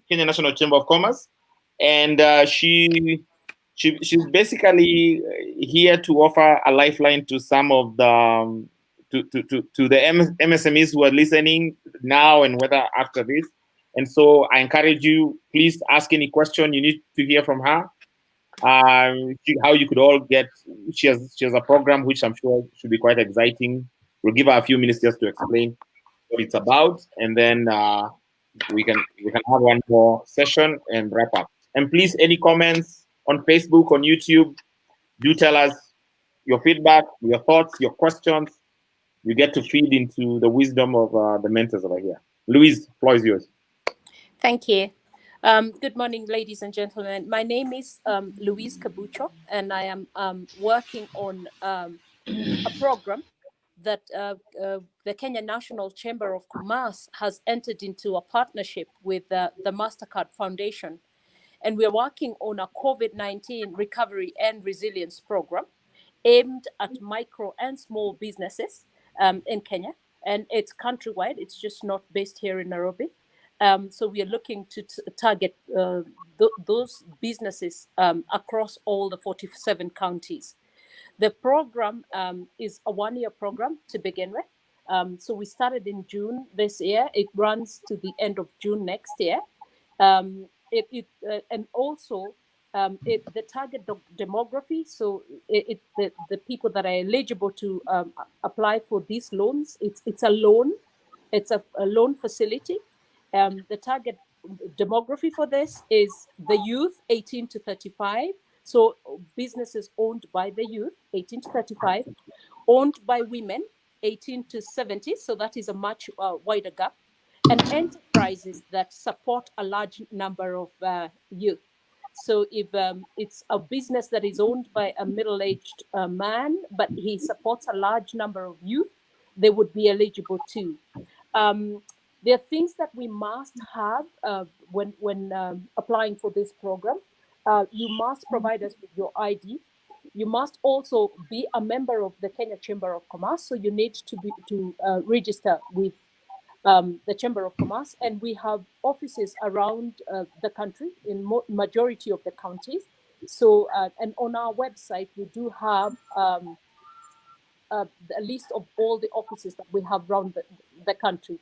Kenya National Chamber of Commerce, and she's basically here to offer a lifeline to some of the to the MSMEs who are listening now and whether after this. And so I encourage you, please ask any question you need to hear from her. How you could all get. She has a program which I'm sure should be quite exciting. We'll give her a few minutes just to explain what it's about, and then we can have one more session and wrap up. And please, any comments, on Facebook, on YouTube. Do tell us your feedback, your thoughts, your questions. You get to feed into the wisdom of the mentors over here. Louise, floor is yours. Thank you. Good morning, ladies and gentlemen. My name is Louise Kabucho, and I am working on a program that the Kenya National Chamber of Commerce has entered into a partnership with the MasterCard Foundation. And we're working on a COVID-19 recovery and resilience program aimed at micro and small businesses in Kenya. And it's countrywide, it's just not based here in Nairobi. So we are looking to target those businesses across all the 47 counties. The program is a one-year program to begin with. So we started in June this year. It runs to the end of June next year. And also the target demography. So the people that are eligible to apply for these loans. It's a loan. It's a loan facility. The target demography for this is the youth 18 to 35. So businesses owned by the youth 18 to 35, owned by women 18 to 70. So that is a much wider gap, and enterprises that support a large number of youth. So if it's a business that is owned by a middle-aged man, but he supports a large number of youth, they would be eligible too. There are things that we must have when applying for this program. You must provide us with your ID. You must also be a member of the Kenya Chamber of Commerce. So you need to register with the Chamber of Commerce, and we have offices around the country in majority of the counties. So, and on our website, we do have a list of all the offices that we have around the country.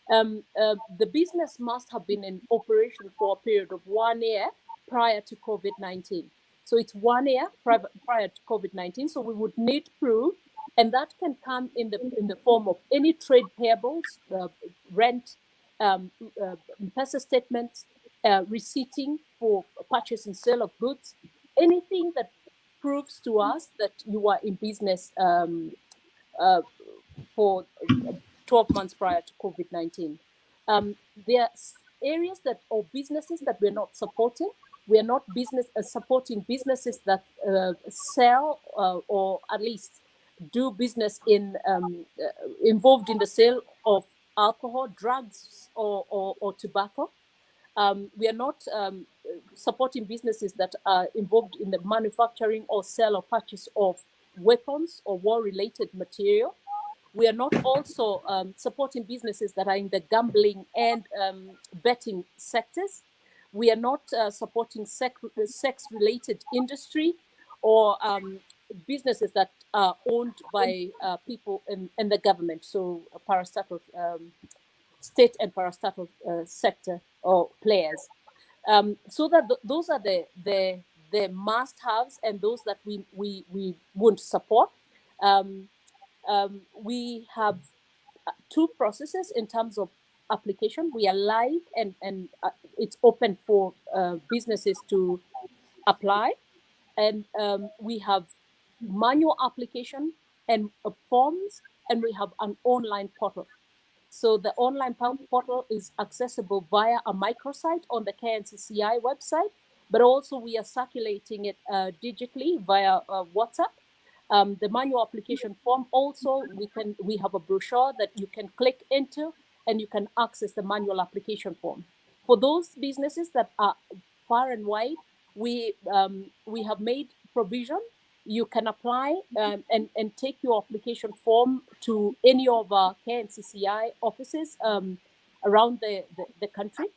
The business must have been in operation for a period of 1 year prior to COVID-19. So it's 1 year prior to COVID-19. So we would need proof, and that can come in the form of any trade payables, rent, M-Pesa statements, receipting for purchase and sale of goods, anything that proves to us that you are in business for 12 months prior to COVID-19. There are areas that, or businesses that we're not supporting. We are not supporting businesses that sell or at least do business involved in the sale of alcohol, drugs, or tobacco. We are not supporting businesses that are involved in the manufacturing or sale or purchase of weapons or war-related material. We are not also supporting businesses that are in the gambling and betting sectors. We are not supporting sex-related industry or businesses that are owned by people in the government, so parastatal state and parastatal sector or players. So that those are the must-haves and those that we won't support. We have two processes in terms of application. We are live and it's open for businesses to apply. And we have manual application and forms, and we have an online portal. So the online portal is accessible via a microsite on the KNCCI website, but also we are circulating it digitally via WhatsApp. The manual application form also, we have a brochure that you can click into and you can access the manual application form. For those businesses that are far and wide, we have made provision. You can apply and take your application form to any of our KNCCI offices around the country,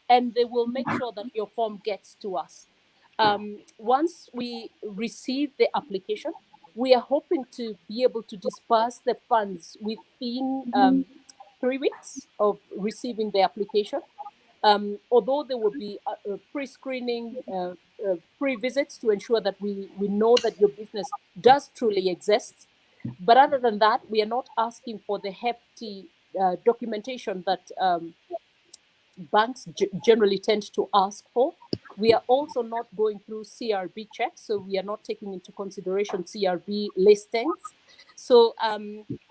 and they will make sure that your form gets to us. Once we receive the application, we are hoping to be able to disperse the funds within 3 weeks of receiving the application. Although there will be a pre-screening, pre-visits to ensure that we know that your business does truly exist. But other than that, we are not asking for the hefty documentation that banks generally tend to ask for. We are also not going through CRB checks, so we are not taking into consideration CRB listings. So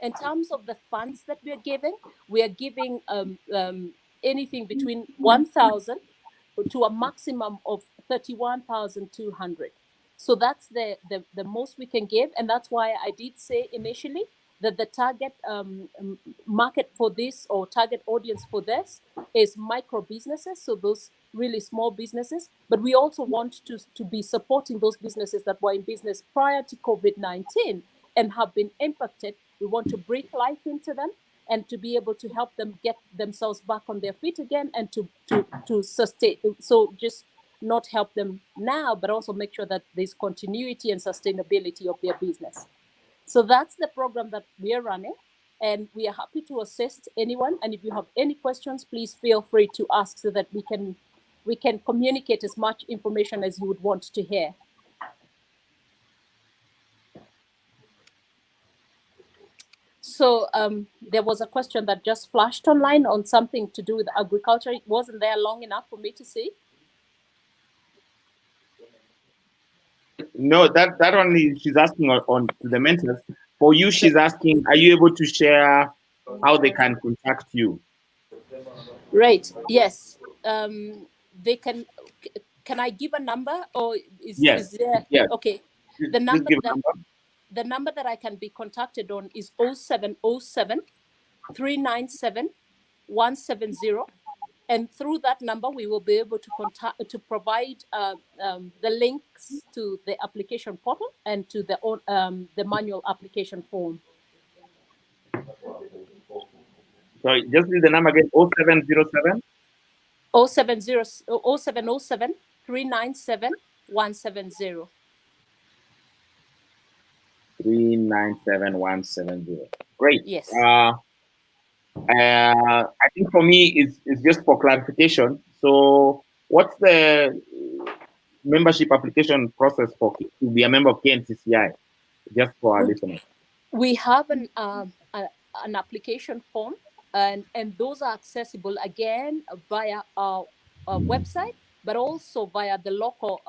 in terms of the funds that we are giving anything between 1,000 to a maximum of 31,200. So that's the most we can give. And that's why I did say initially that the target market for this, or target audience for this, is micro businesses. So those really small businesses. But we also want to be supporting those businesses that were in business prior to COVID-19 and have been impacted. We want to breathe life into them and to be able to help them get themselves back on their feet again, and to sustain. So just not help them now, but also make sure that there's continuity and sustainability of their business. So that's the program that we are running, and we are happy to assist anyone. And if you have any questions, please feel free to ask so that we can communicate as much information as you would want to hear. So there was a question that just flashed online on something to do with agriculture. It wasn't there long enough for me to see. No, that one she's asking on to the mentors. For you, she's asking, are you able to share how they can contact you? Right. Yes. They can. Can I give a number, or Yes. is there? Yes. Okay. The number that I can be contacted on is 0707 397 170. And through that number, we will be able to provide the links to the application portal and to the manual application form. Sorry, just read the number again. 0707 0707 397 170. 397 170. Great. Yes. I think for me, it's just for clarification. So, what's the membership application process for to be a member of KNCCI? Just for our listeners. We have an application form, and those are accessible again via our website, but also via the local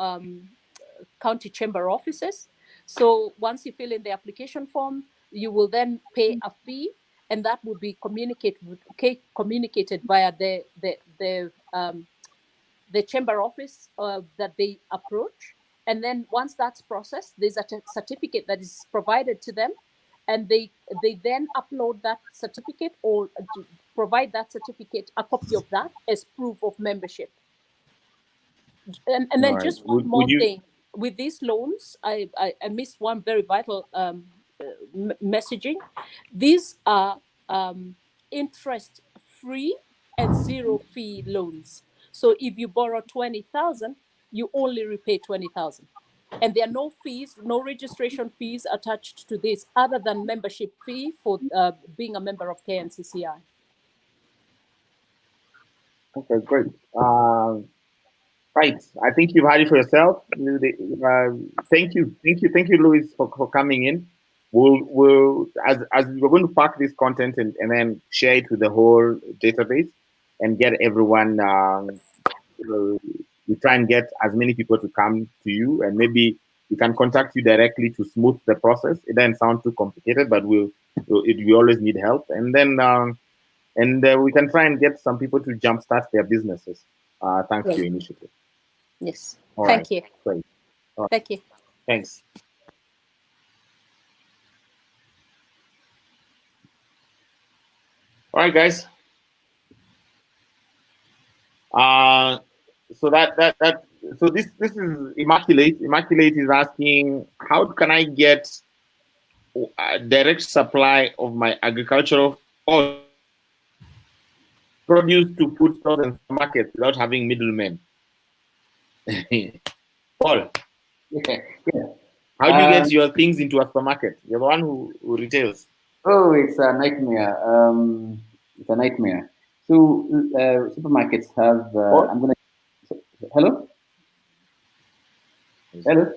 county chamber offices. So once you fill in the application form, you will then pay a fee, and that will be communicated via the chamber office that they approach. And then once that's processed, there's a certificate that is provided to them, and they then upload that certificate, or provide that certificate, a copy of that, as proof of membership. And then right. just one more thing. With these loans, I missed one very vital messaging. These are interest-free and zero-fee loans. So if you borrow 20,000, you only repay 20,000. And there are no fees, no registration fees attached to this, other than membership fee for being a member of KNCCI. Okay, great. Right. I think you've had it for yourself. Thank you, Louis, for coming in. We'll as we're going to pack this content and then share it with the whole database and get everyone. We try and get as many people to come to you, and maybe we can contact you directly to smooth the process. It doesn't sound too complicated, but we always need help, and then we can try and get some people to jumpstart their businesses thanks to your initiative. Yes. All Thank right. you. Great. All right. Thank you. Thanks. All right, guys. So this is Immaculate. Immaculate is asking, how can I get a direct supply of my agricultural produce to food stores and markets without having middlemen? Paul, how do you get your things into a supermarket? You're the one who retails. Oh, it's a nightmare. It's a nightmare. So supermarkets have. I'm gonna. Hello. Hello.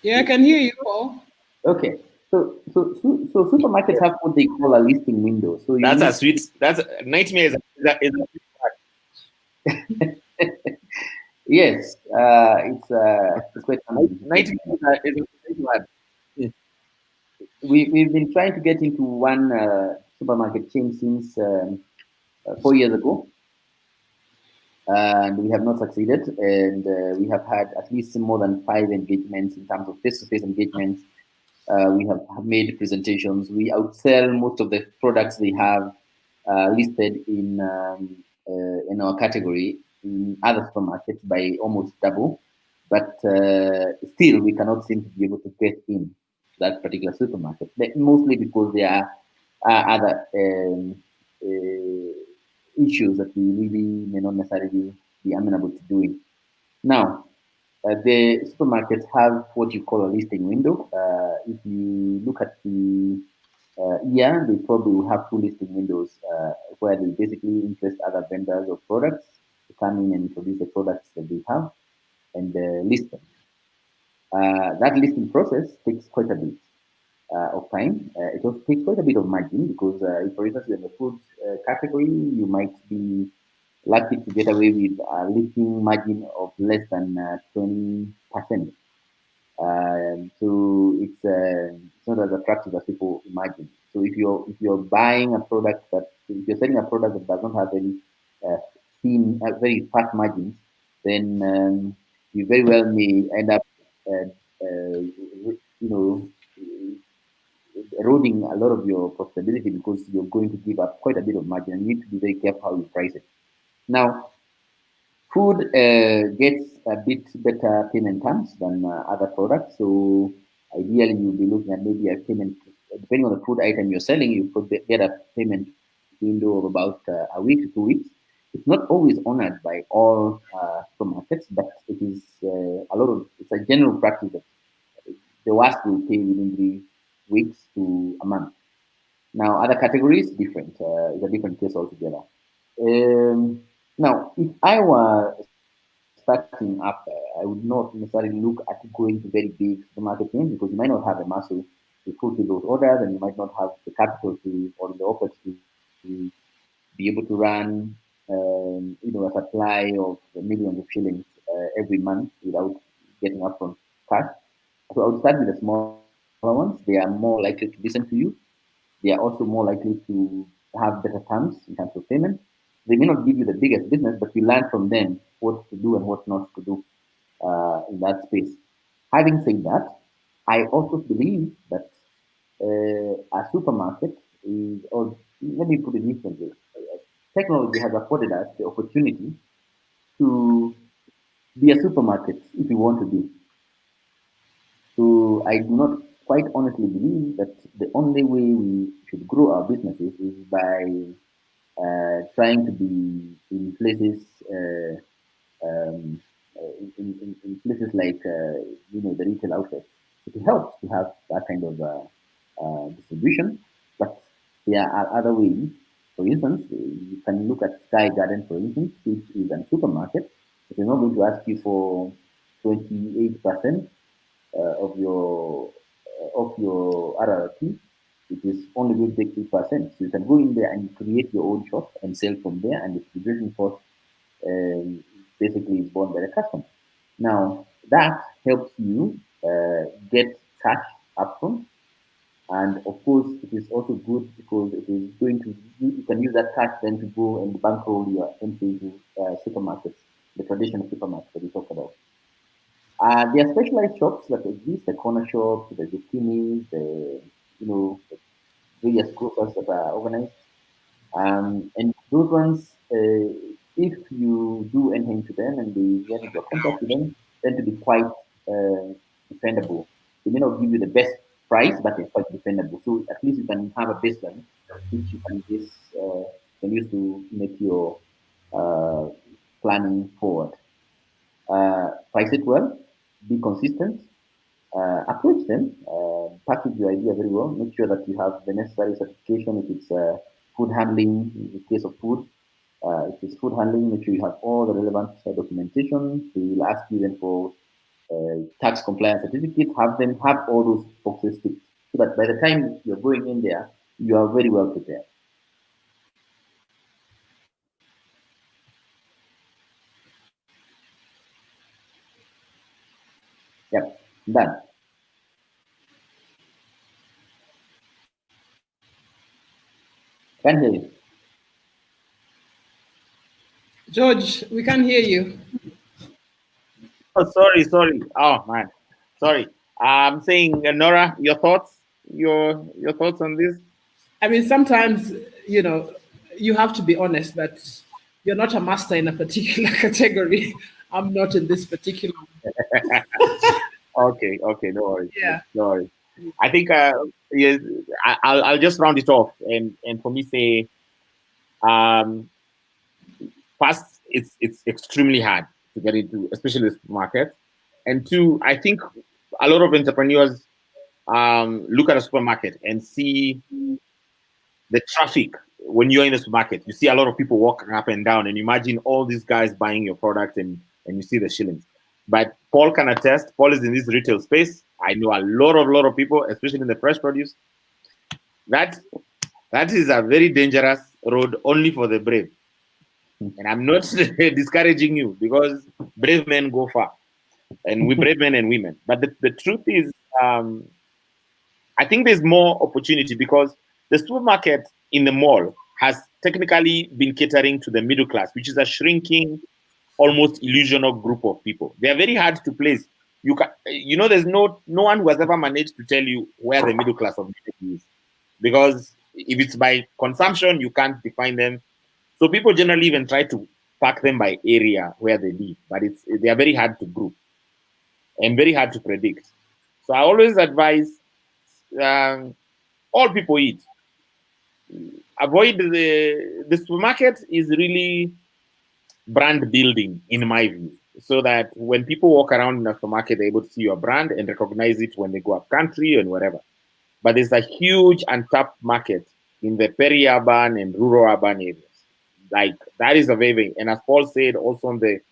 Yeah, I can hear you, Paul. Okay. So supermarkets have what they call a listing window. So That's a nightmare. Is a Yes, it's quite challenging to get 90 in. is hard. We've been trying to get into one supermarket chain since 4 years ago, and we have not succeeded. And we have had at least more than five engagements in terms of face-to-face engagements. We have made presentations. We outsell most of the products they have listed in our category in other supermarkets by almost double, but still we cannot seem to be able to get in that particular supermarket. Mostly because there are other issues that we really may not necessarily be amenable to doing. Now, the supermarkets have what you call a listing window. If you look at the year, they probably will have two listing windows where they basically interest other vendors of products to come in and introduce the products that they have and list them. That listing process takes quite a bit of time. It also takes quite a bit of margin because, if, for instance, in the food category, you might be lucky to get away with a listing margin of less than 20%. So it's not as attractive as people imagine. So if you're buying a product that if you're selling a product that does not have any uh, very fat margins, then you very well may end up you know eroding a lot of your profitability because you're going to give up quite a bit of margin and you need to be very careful how you price it. Now, food gets a bit better payment terms than other products. So ideally, you'll be looking at maybe a payment, depending on the food item you're selling, you could get a payment window of about a week to 2 weeks. It's not always honored by all supermarkets, but it is it's a general practice that the worst will pay within 3 weeks to a month. Now, other categories, different. It's a different case altogether. Now, if I were starting up, I would not necessarily look at going to very big supermarket chains because you might not have the muscle to fulfill those orders and you might not have the capital to or the OpEx to be able to run, a supply of millions of shillings every month without getting upfront cash. So I would start with the smaller ones. They are more likely to listen to you. They are also more likely to have better terms in terms of payment. They may not give you the biggest business, but you learn from them what to do and what not to do in that space. Having said that, I also believe that a supermarket is, or let me put it differently, technology has afforded us the opportunity to be a supermarket if we want to be. So I do not quite honestly believe that the only way we should grow our businesses is by trying to be in places um, in places like the retail outlets. It helps to have that kind of distribution, but there are other ways. For instance, you can look at Sky Garden, for instance, which is a supermarket. It is not going to ask you for 28% of your RRP. It is only going to take 2%. So you can go in there and create your own shop and sell from there, and the distribution cost basically is borne by the customer. Now, that helps you get cash upfront, and of course, it is also good because it is going to you can use that cash then to go and bankroll your entry into supermarkets, the traditional supermarkets that we talked about. There are specialized shops that exist, the corner shops, the zucchinis, the various grocers that are organized. And those ones, if you do enter into them and they get into a contract with them, tend to be quite uh, dependable. They may not give you the best price, but it's quite dependable. So at least you can have a baseline which can use to make your uh, planning forward. Price it well, be consistent, approach them, package your idea very well, make sure that you have the necessary certification if it's food handling, in the case of food. If it's food handling, make sure you have all the relevant documentation. They will ask you then for tax compliance certificate, have all those boxes ticked so that by the time you're going in there, you are very well prepared. Done. Can't hear you. George, we can't hear you. Oh, sorry. Oh man, sorry. I'm saying, Nora, your thoughts, your thoughts on this? I mean, sometimes, you have to be honest that you're not a master in a particular category. I'm not in this particular one. Okay, no worries, Yeah. no worries. I think yes, I'll just round it off and for me say, um, first, it's extremely hard to get into, especially the market, and two, I think a lot of entrepreneurs look at a supermarket and see the traffic. When you're in a supermarket, you see a lot of people walking up and down, and imagine all these guys buying your product, and you see the shillings. But Paul can attest. Paul is in this retail space. I know a lot of people, especially in the fresh produce. That that is a very dangerous road, only for the brave. And I'm not discouraging you, because brave men go far, and we brave men and women. But the truth is, um, I think there's more opportunity, because the supermarket in the mall has technically been catering to the middle class, which is a shrinking, almost illusional group of people. They are very hard to place. There's no one who has ever managed to tell you where the middle class of Nigeria is, because if it's by consumption, you can't define them. So people generally even try to pack them by area where they live, but they are very hard to group and very hard to predict. So I always advise, um, all people eat. Avoid the supermarket is really brand building, in my view, so that when people walk around in a supermarket, they're able to see your brand and recognize it when they go up country and wherever. But there's a huge untapped market in the peri-urban and rural urban areas. Like, that is a very, and as Paul said, also on the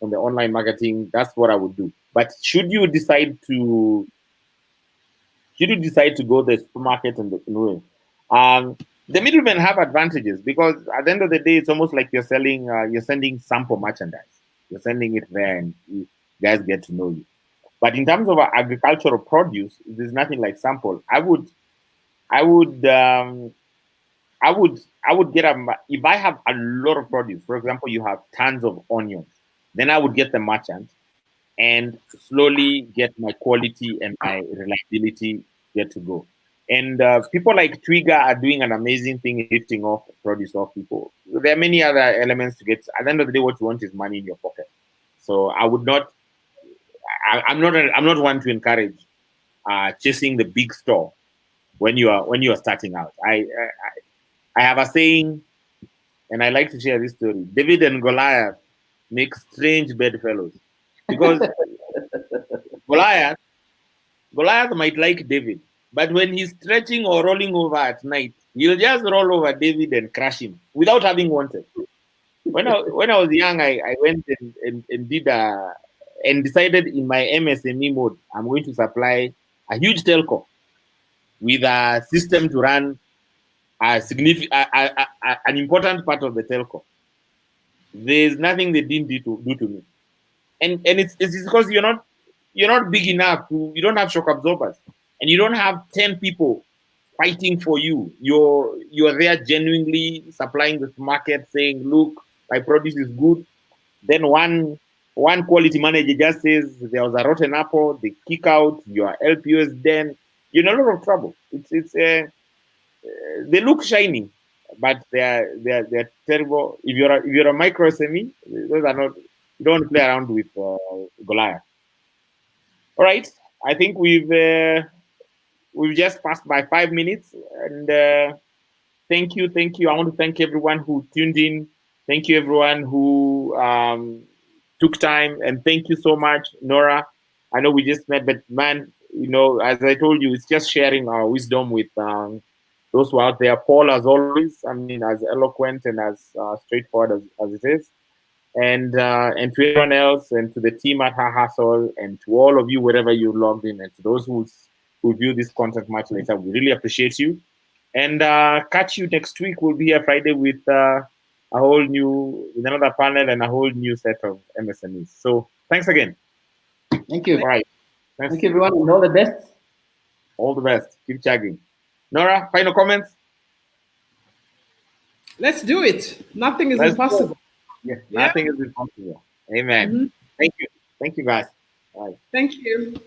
online marketing, that's what I would do. But should you decide to go the supermarket and the middlemen have advantages, because at the end of the day, it's almost like you're sending sample merchandise. You're sending it there, and you guys get to know you. But in terms of agricultural produce, there's nothing like sample. I would, I would get if I have a lot of produce. For example, you have tons of onions, then I would get the merchant and slowly get my quality and my reliability get to go. And people like Twiga are doing an amazing thing in lifting off produce off people. There are many other elements to get. At the end of the day, what you want is money in your pocket. So I would not. I'm not one to encourage chasing the big store when you are starting out. I have a saying, and I like to share this story. David and Goliath make strange bedfellows, because Goliath Goliath might like David, but when he's stretching or rolling over at night, he'll just roll over David and crush him without having wanted. When I was young, I went and did and decided in my MSME mode, I'm going to supply a huge telco with a system to run an important part of the telco. There's nothing they didn't do to me, and it's because you're not big enough to, you don't have shock absorbers, and you don't have 10 people fighting for you. You're there genuinely supplying the market, saying, look, my produce is good. Then one quality manager just says there was a rotten apple, they kick out your LPOs, then you're in a lot of trouble. They look shiny, but they're terrible. If you're a micro SME, those are not, you don't play around with Goliath. All right, I think we've just passed by 5 minutes, and thank you. I want to thank everyone who tuned in. Thank you, everyone who took time, and thank you so much, Nora. I know we just met, but man, as I told you, it's just sharing our wisdom with those who are out there. Paul, as always, I mean, as eloquent and as straightforward as it is, and to everyone else, and to the team at Her Hustle, and to all of you wherever you logged in, and to those who view this content much later, we really appreciate you. And catch you next week. We'll be here Friday with with another panel and a whole new set of MSMEs. So thanks again. Thank you. All right. Thank you, everyone, and all the best. All the best. Keep chugging. Nora, final comments? Let's do it. Nothing is Let's go. impossible. Yeah, Yeah. nothing is impossible. Amen. Mhm. Thank you. Thank you, guys. Bye. Thank you.